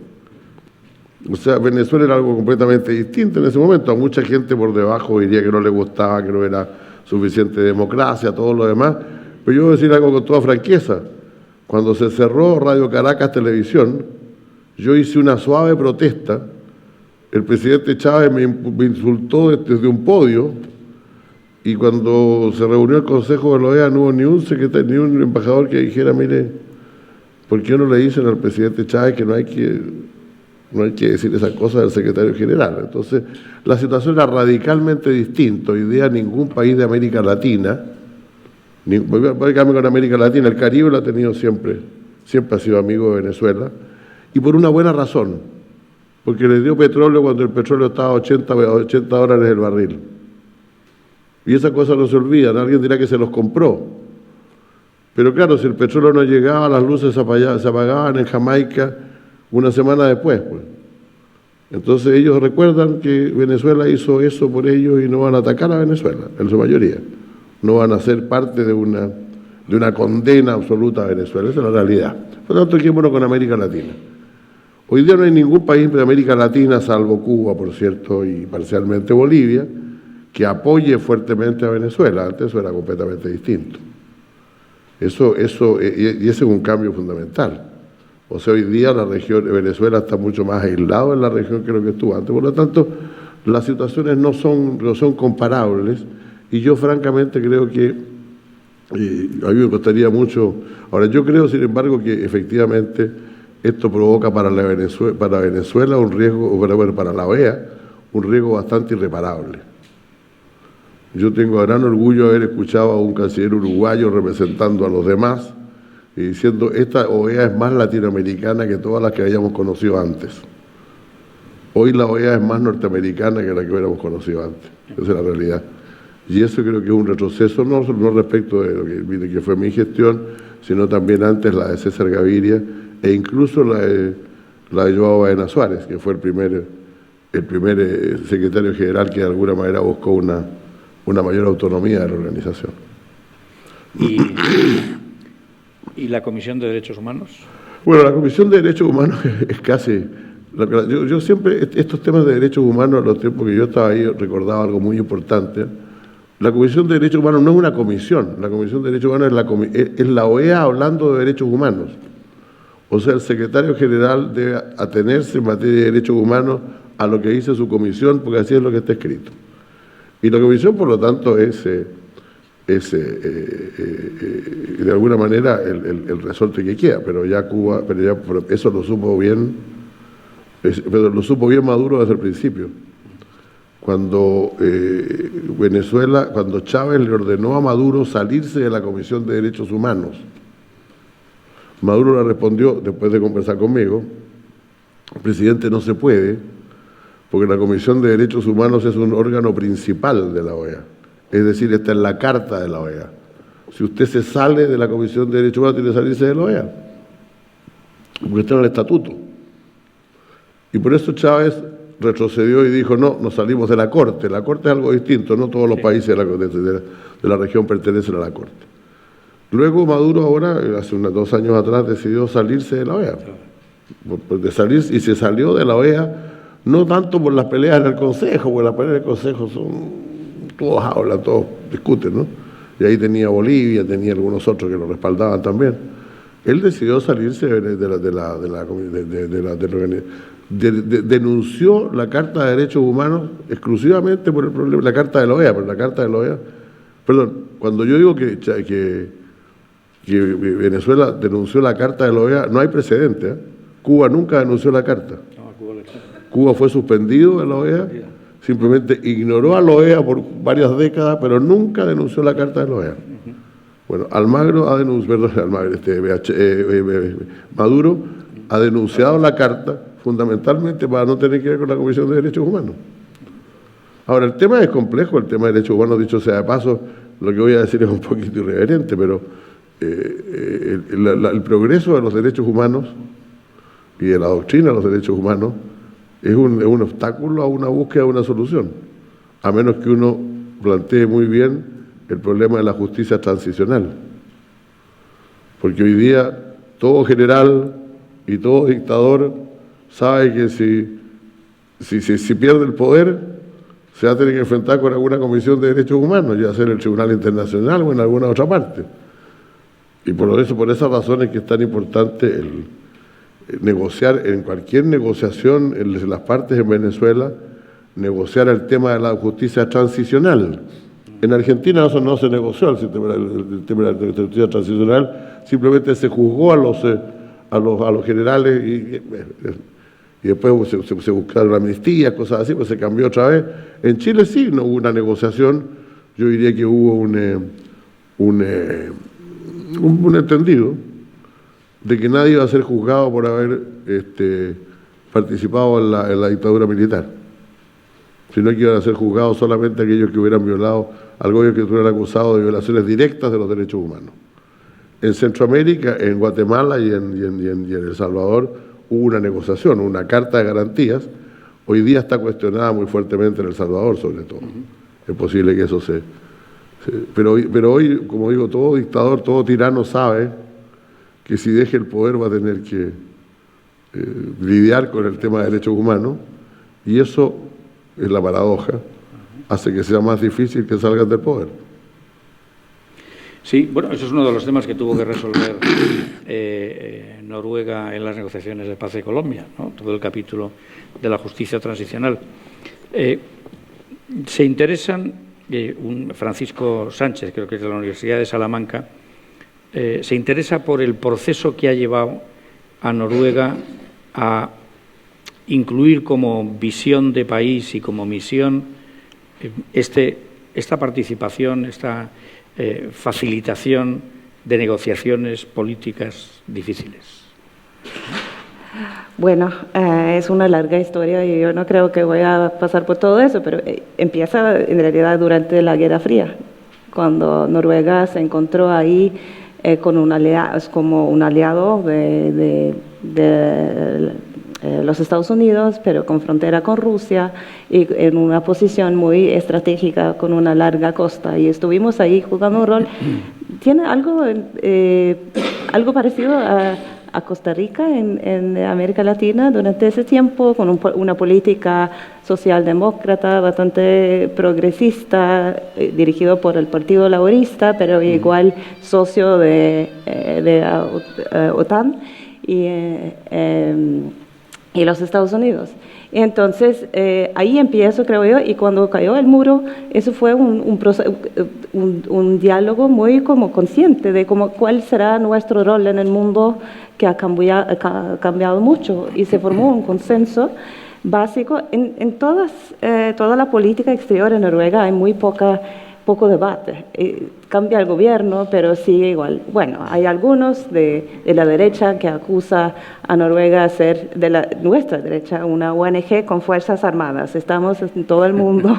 O sea, Venezuela era algo completamente distinto en ese momento. A mucha gente por debajo diría que no le gustaba, que no era suficiente democracia, todo lo demás. Pero yo voy a decir algo con toda franqueza. Cuando se cerró Radio Caracas Televisión, yo hice una suave protesta. El presidente Chávez me insultó desde un podio, y cuando se reunió el Consejo de la OEA no hubo ni un embajador que dijera, mire, ¿por qué no le dicen al presidente Chávez que no hay que decir esas cosas al secretario general? Entonces, la situación era radicalmente distinta. Hoy día ningún país de América Latina, voy a quedarme con América Latina, el Caribe lo ha tenido siempre ha sido amigo de Venezuela, y por una buena razón, porque les dio petróleo cuando el petróleo estaba a 80 dólares el barril. Y esa cosa no se olvida, alguien dirá que se los compró. Pero claro, si el petróleo no llegaba, las luces se apagaban en Jamaica una semana después, pues. Entonces ellos recuerdan que Venezuela hizo eso por ellos y no van a atacar a Venezuela, en su mayoría. No van a ser parte de una condena absoluta a Venezuela, esa es la realidad. Por lo tanto, quedémonos con América Latina. Hoy día no hay ningún país de América Latina, salvo Cuba, por cierto, y parcialmente Bolivia, que apoye fuertemente a Venezuela. Antes eso era completamente distinto. Y ese es un cambio fundamental. O sea, hoy día la región de Venezuela está mucho más aislado en la región que lo que estuvo antes. Por lo tanto, las situaciones no son comparables, y yo francamente creo que a mí me costaría mucho. Ahora, yo creo, sin embargo, que efectivamente esto provoca para Venezuela un riesgo, para la OEA, un riesgo bastante irreparable. Yo tengo gran orgullo de haber escuchado a un canciller uruguayo representando a los demás y diciendo, esta OEA es más latinoamericana que todas las que habíamos conocido antes. Hoy la OEA es más norteamericana que la que hubiéramos conocido antes. Esa es la realidad. Y eso creo que es un retroceso, no respecto de lo que fue mi gestión, sino también antes la de César Gaviria e incluso la de Joao Baena Suárez, que fue el primer secretario general que de alguna manera buscó una mayor autonomía de la organización. ¿Y la Comisión de Derechos Humanos? Bueno, la Comisión de Derechos Humanos es casi... Yo siempre, estos temas de derechos humanos, los tiempos que yo estaba ahí, recordaba algo muy importante. La Comisión de Derechos Humanos no es una comisión, la Comisión de Derechos Humanos es la OEA hablando de derechos humanos. O sea, el secretario general debe atenerse en materia de derechos humanos a lo que dice su comisión, porque así es lo que está escrito. Y la comisión, por lo tanto, es de alguna manera el resorte que queda, pero eso lo supo bien, pero lo supo bien Maduro desde el principio. Cuando cuando Chávez le ordenó a Maduro salirse de la Comisión de Derechos Humanos, Maduro le respondió, después de conversar conmigo, presidente, no se puede, porque la Comisión de Derechos Humanos es un órgano principal de la OEA, es decir, está en la carta de la OEA. Si usted se sale de la Comisión de Derechos Humanos, tiene que salirse de la OEA, porque está en el estatuto. Y por eso Chávez retrocedió y dijo, no, nos salimos de la Corte. La Corte es algo distinto, no todos los países de la región pertenecen a la Corte. Luego Maduro ahora, hace unos 2 años atrás, decidió salirse de la OEA. Y se salió de la OEA, no tanto por las peleas en el Consejo, porque las peleas del Consejo todos hablan, todos discuten, ¿no? Y ahí tenía Bolivia, tenía algunos otros que lo respaldaban también. Él decidió salirse denunció la Carta de Derechos Humanos exclusivamente por el problema, la Carta de la OEA, pero la Carta de la OEA, perdón, cuando yo digo que Venezuela denunció la Carta de la OEA, no hay precedente, ¿eh? Cuba nunca denunció la Carta. Cuba fue suspendido de la OEA, simplemente ignoró a la OEA por varias décadas, pero nunca denunció la Carta de la OEA. Bueno, Maduro ha denunciado la Carta fundamentalmente para no tener que ver con la Comisión de Derechos Humanos. Ahora, el tema es complejo, el tema de derechos humanos, dicho sea de paso, lo que voy a decir es un poquito irreverente, pero el progreso de los derechos humanos y de la doctrina de los derechos humanos es un obstáculo a una búsqueda de una solución, a menos que uno plantee muy bien el problema de la justicia transicional. Porque hoy día todo general y todo dictador sabe que si pierde el poder, se va a tener que enfrentar con alguna comisión de derechos humanos, ya sea en el Tribunal Internacional o en alguna otra parte. Y por esas razones que es tan importante el negociar, en cualquier negociación en las partes en Venezuela, negociar el tema de la justicia transicional. En Argentina eso no se negoció, el tema de la justicia transicional, simplemente se juzgó a los generales y después se buscaron amnistías, cosas así, pues se cambió otra vez. En Chile sí, no hubo una negociación, yo diría que hubo un entendido de que nadie iba a ser juzgado por haber participado en la dictadura militar, sino que iban a ser juzgados solamente aquellos que hubieran violado, aquellos que estuvieran acusados de violaciones directas de los derechos humanos. En Centroamérica, en Guatemala y en El Salvador hubo una negociación, una carta de garantías. Hoy día está cuestionada muy fuertemente en El Salvador, sobre todo. Es posible que eso pero hoy, como digo, todo dictador, todo tirano sabe que si deja el poder va a tener que lidiar con el tema de derechos humanos, y eso es la paradoja, hace que sea más difícil que salgan del poder. Sí, bueno, eso es uno de los temas que tuvo que resolver Noruega en las negociaciones de paz de Colombia, ¿no? Todo el capítulo de la justicia transicional. Se interesan, Francisco Sánchez, creo que es de la Universidad de Salamanca, se interesa por el proceso que ha llevado a Noruega a incluir como visión de país y como misión esta participación, esta facilitación de negociaciones políticas difíciles? Bueno, es una larga historia y yo no creo que voy a pasar por todo eso, pero empieza en realidad durante la Guerra Fría, cuando Noruega se encontró ahí con como un aliado de los Estados Unidos, pero con frontera con Rusia y en una posición muy estratégica con una larga costa. Y estuvimos ahí jugando un rol. Tiene algo parecido a Costa Rica en América Latina durante ese tiempo, con una política socialdemócrata bastante progresista, dirigido por el Partido Laborista, pero igual socio de OTAN y los Estados Unidos. Entonces, ahí empiezo, creo yo, y cuando cayó el muro, eso fue un diálogo muy como consciente de cuál será nuestro rol en el mundo que ha cambiado mucho, y se formó un consenso básico. En toda la política exterior en Noruega hay muy poco debate. Cambia el gobierno, pero sigue igual. Bueno, hay algunos de la derecha que acusa a Noruega de ser, nuestra derecha, una ONG con fuerzas armadas. Estamos en todo el mundo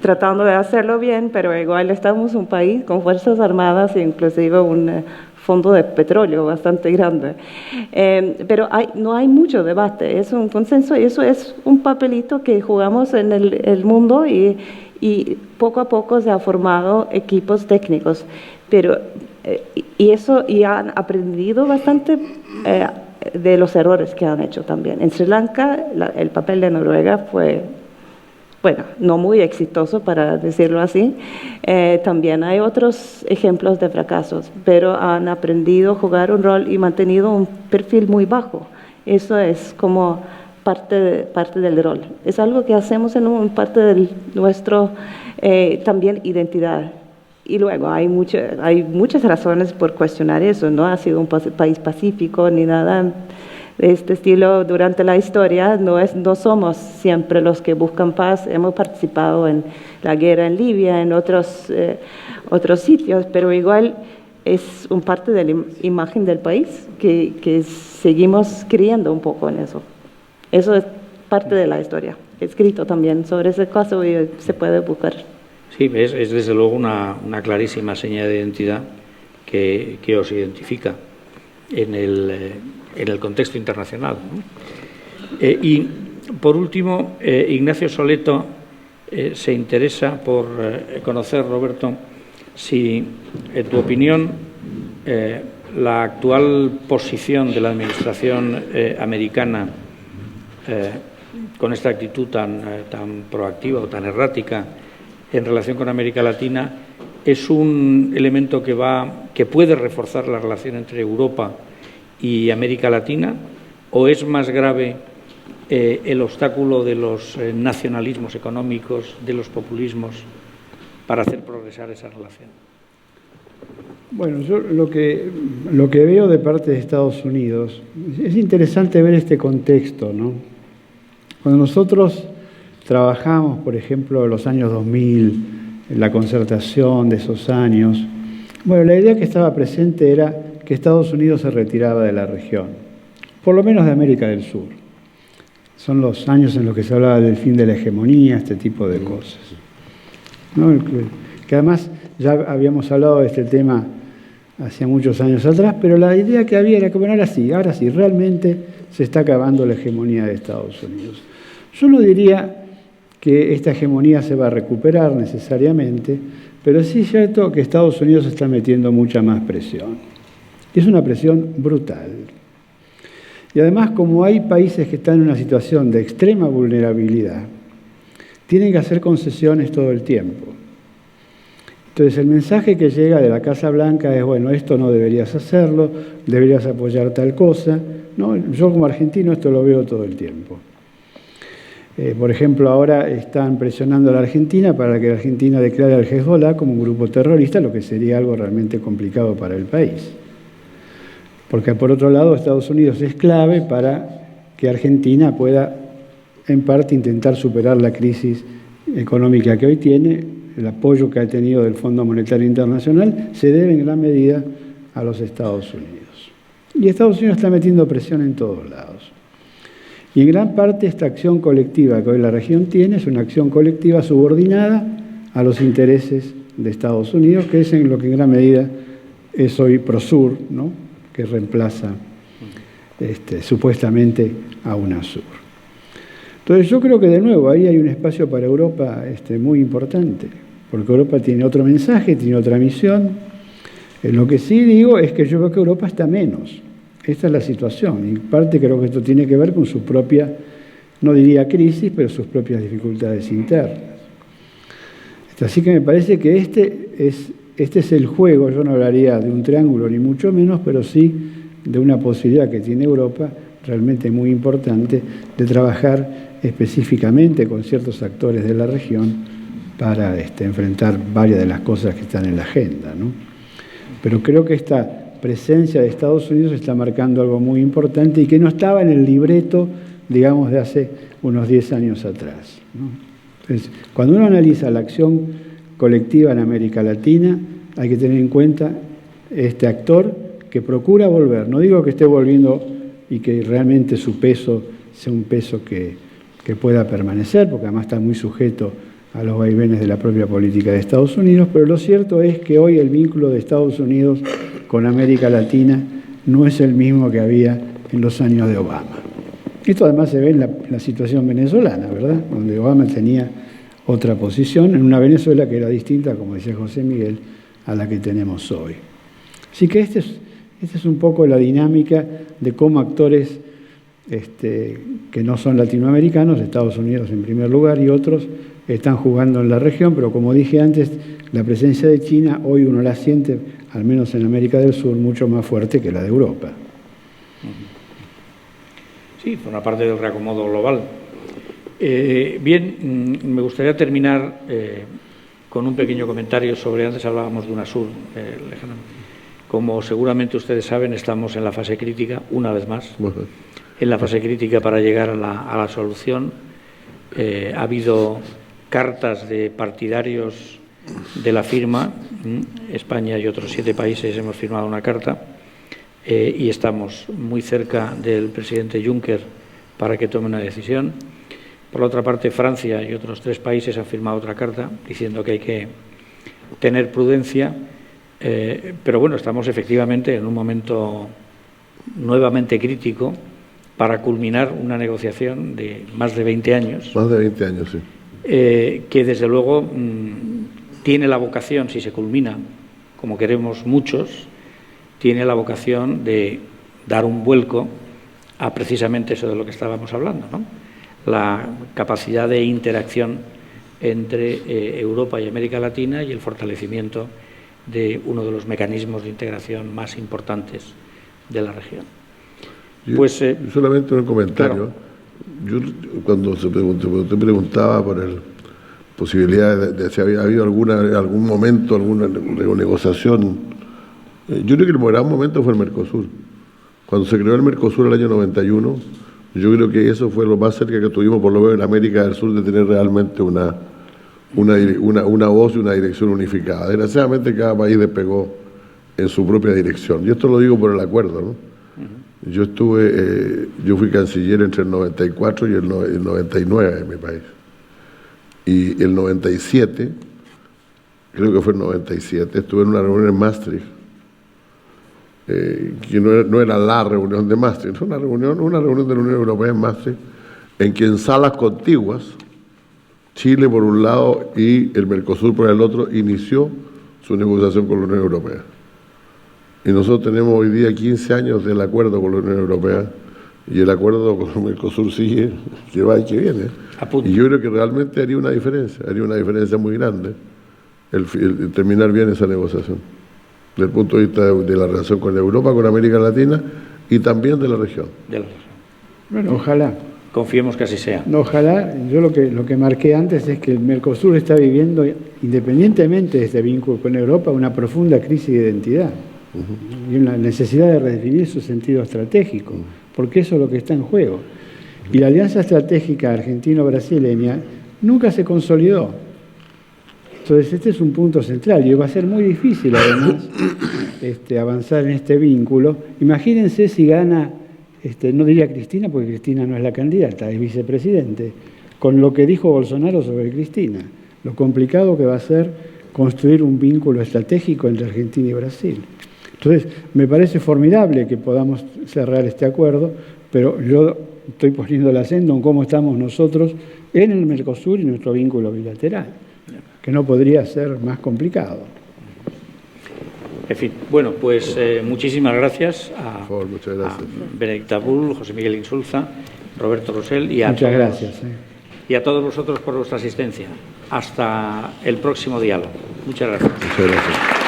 tratando de hacerlo bien, pero igual estamos un país con fuerzas armadas e inclusive un fondo de petróleo bastante grande. Pero no hay mucho debate, es un consenso, y eso es un papelito que jugamos en el mundo, y poco a poco se han formado equipos técnicos, pero y han aprendido bastante de los errores que han hecho también. En Sri Lanka el papel de Noruega fue, bueno, no muy exitoso, para decirlo así. También hay otros ejemplos de fracasos, pero han aprendido a jugar un rol y mantenido un perfil muy bajo. Eso es como parte del rol. Es algo que hacemos en parte de nuestro también identidad. Y luego hay muchas razones por cuestionar eso. No ha sido un país pacífico ni nada de este estilo durante la historia. No somos siempre los que buscan paz. Hemos participado en la guerra en Libia, en otros sitios, pero igual es un parte de la imagen del país que seguimos creyendo un poco en eso. Eso es parte de la historia. He escrito también sobre ese caso y se puede buscar. Sí, es desde luego una clarísima señal de identidad que os identifica en el contexto internacional, ¿no? Y por último, Ignacio Soleto se interesa por conocer, Roberto, si en tu opinión la actual posición de la administración americana con esta actitud tan proactiva o tan errática en relación con América Latina es un elemento que puede reforzar la relación entre Europa y América Latina, o es más grave el obstáculo de los nacionalismos económicos, de los populismos, para hacer progresar esa relación? Bueno, yo lo que veo de parte de Estados Unidos, es interesante ver este contexto, ¿no? Cuando nosotros trabajamos, por ejemplo, en los años 2000, en la concertación de esos años, bueno, la idea que estaba presente era que Estados Unidos se retiraba de la región, por lo menos de América del Sur. Son los años en los que se hablaba del fin de la hegemonía, este tipo de cosas, ¿no? Que además ya habíamos hablado de este tema hacía muchos años atrás, pero la idea que había era que, bueno, ahora sí, realmente se está acabando la hegemonía de Estados Unidos. Yo no diría que esta hegemonía se va a recuperar necesariamente, pero sí es cierto que Estados Unidos está metiendo mucha más presión. Es una presión brutal. Y además, como hay países que están en una situación de extrema vulnerabilidad, tienen que hacer concesiones todo el tiempo. Entonces, el mensaje que llega de la Casa Blanca es, bueno, esto no deberías hacerlo, deberías apoyar tal cosa, ¿no? Yo como argentino esto lo veo todo el tiempo. Por ejemplo, ahora están presionando a la Argentina para que la Argentina declare al Hezbollah como un grupo terrorista, lo que sería algo realmente complicado para el país. porque por otro lado Estados Unidos es clave para que Argentina pueda en parte intentar superar la crisis económica que hoy tiene. El apoyo que ha tenido del Fondo Monetario Internacional se debe en gran medida a los Estados Unidos. Y Estados Unidos está metiendo presión en todos lados. Y en gran parte esta acción colectiva que hoy la región tiene es una acción colectiva subordinada a los intereses de Estados Unidos, que es en lo que en gran medida es hoy Prosur, ¿no?, que reemplaza supuestamente a UNASUR. Entonces yo creo que de nuevo ahí hay un espacio para Europa muy importante, porque Europa tiene otro mensaje, tiene otra misión. Lo que sí digo es que yo veo que Europa está menos. Esta es la situación. Y en parte creo que esto tiene que ver con su propia, no diría crisis, pero sus propias dificultades internas. Así que me parece que este es el juego. Yo no hablaría de un triángulo ni mucho menos, pero sí de una posibilidad que tiene Europa realmente muy importante de trabajar específicamente con ciertos actores de la región para enfrentar varias de las cosas que están en la agenda, ¿no? Pero creo que esta presencia de Estados Unidos está marcando algo muy importante y que no estaba en el libreto, digamos, de hace unos 10 años atrás, ¿no? Entonces, cuando uno analiza la acción colectiva en América Latina, hay que tener en cuenta este actor que procura volver. No digo que esté volviendo y que realmente su peso sea un peso que pueda permanecer, porque además está muy sujeto a los vaivenes de la propia política de Estados Unidos, pero lo cierto es que hoy el vínculo de Estados Unidos con América Latina no es el mismo que había en los años de Obama. Esto además se ve en la situación venezolana, ¿verdad?, donde Obama tenía otra posición, en una Venezuela que era distinta, como decía José Miguel, a la que tenemos hoy. Así que esta es un poco la dinámica de cómo actores que no son latinoamericanos, Estados Unidos en primer lugar y otros, están jugando en la región, pero como dije antes, la presencia de China hoy uno la siente, al menos en América del Sur, mucho más fuerte que la de Europa. Sí, por una parte del reacomodo global. Bien, me gustaría terminar con un pequeño comentario sobre, antes hablábamos de UNASUR, lejano. Como seguramente ustedes saben, estamos en la fase crítica, una vez más, en la fase crítica para llegar a la solución. Ha habido cartas de partidarios de la firma, España y otros 7 países hemos firmado una carta, y estamos muy cerca del presidente Juncker para que tome una decisión. Por la otra parte, Francia y otros 3 países han firmado otra carta diciendo que hay que tener prudencia, pero bueno, estamos efectivamente en un momento nuevamente crítico para culminar una negociación de más de 20 años. Más de 20 años, sí. Que desde luego tiene la vocación, si se culmina, como queremos muchos, tiene la vocación de dar un vuelco a precisamente eso de lo que estábamos hablando, ¿no?, la capacidad de interacción entre Europa y América Latina y el fortalecimiento de uno de los mecanismos de integración más importantes de la región. Solamente un comentario. Claro. Yo, cuando usted preguntaba por la posibilidad de si había habido algún momento, alguna negociación, yo creo que el gran momento fue el Mercosur. Cuando se creó el Mercosur en el año 91, yo creo que eso fue lo más cerca que tuvimos, por lo menos en América del Sur, de tener realmente una voz y una dirección unificada. Desgraciadamente cada país despegó en su propia dirección. Y esto lo digo por el acuerdo, ¿no? Yo fui canciller entre el 94 y el 99 en mi país. Y el 97, creo que fue el 97, estuve en una reunión en Maastricht, que no era la reunión de Maastricht, una reunión de la Unión Europea en Maastricht, en que en salas contiguas, Chile por un lado y el Mercosur por el otro, inició su negociación con la Unión Europea. Y nosotros tenemos hoy día 15 años del acuerdo con la Unión Europea, y el acuerdo con el Mercosur sigue, que va y que viene. Y yo creo que realmente haría una diferencia muy grande el terminar bien esa negociación, desde el punto de vista de la relación con Europa, con América Latina y también de la región. Bueno, ojalá. Confiemos que así sea. No, ojalá. Yo lo que marqué antes es que el Mercosur está viviendo, independientemente de este vínculo con Europa, una profunda crisis de identidad. y una necesidad de redefinir su sentido estratégico, porque eso es lo que está en juego. Y la alianza estratégica argentino-brasileña nunca se consolidó. Entonces, este es un punto central y va a ser muy difícil, además, avanzar en este vínculo. Imagínense si gana, no diría Cristina, porque Cristina no es la candidata, es vicepresidente, con lo que dijo Bolsonaro sobre Cristina, lo complicado que va a ser construir un vínculo estratégico entre Argentina y Brasil. Entonces, me parece formidable que podamos cerrar este acuerdo, pero yo estoy poniendo el acento en cómo estamos nosotros en el Mercosur y nuestro vínculo bilateral, que no podría ser más complicado. En fin, bueno, pues muchísimas gracias a Muchas gracias. Benedicta Bull, José Miguel Insulza, Roberto Rosell y Muchas gracias. Y a todos vosotros por vuestra asistencia. Hasta el próximo diálogo. Muchas gracias. Muchas gracias.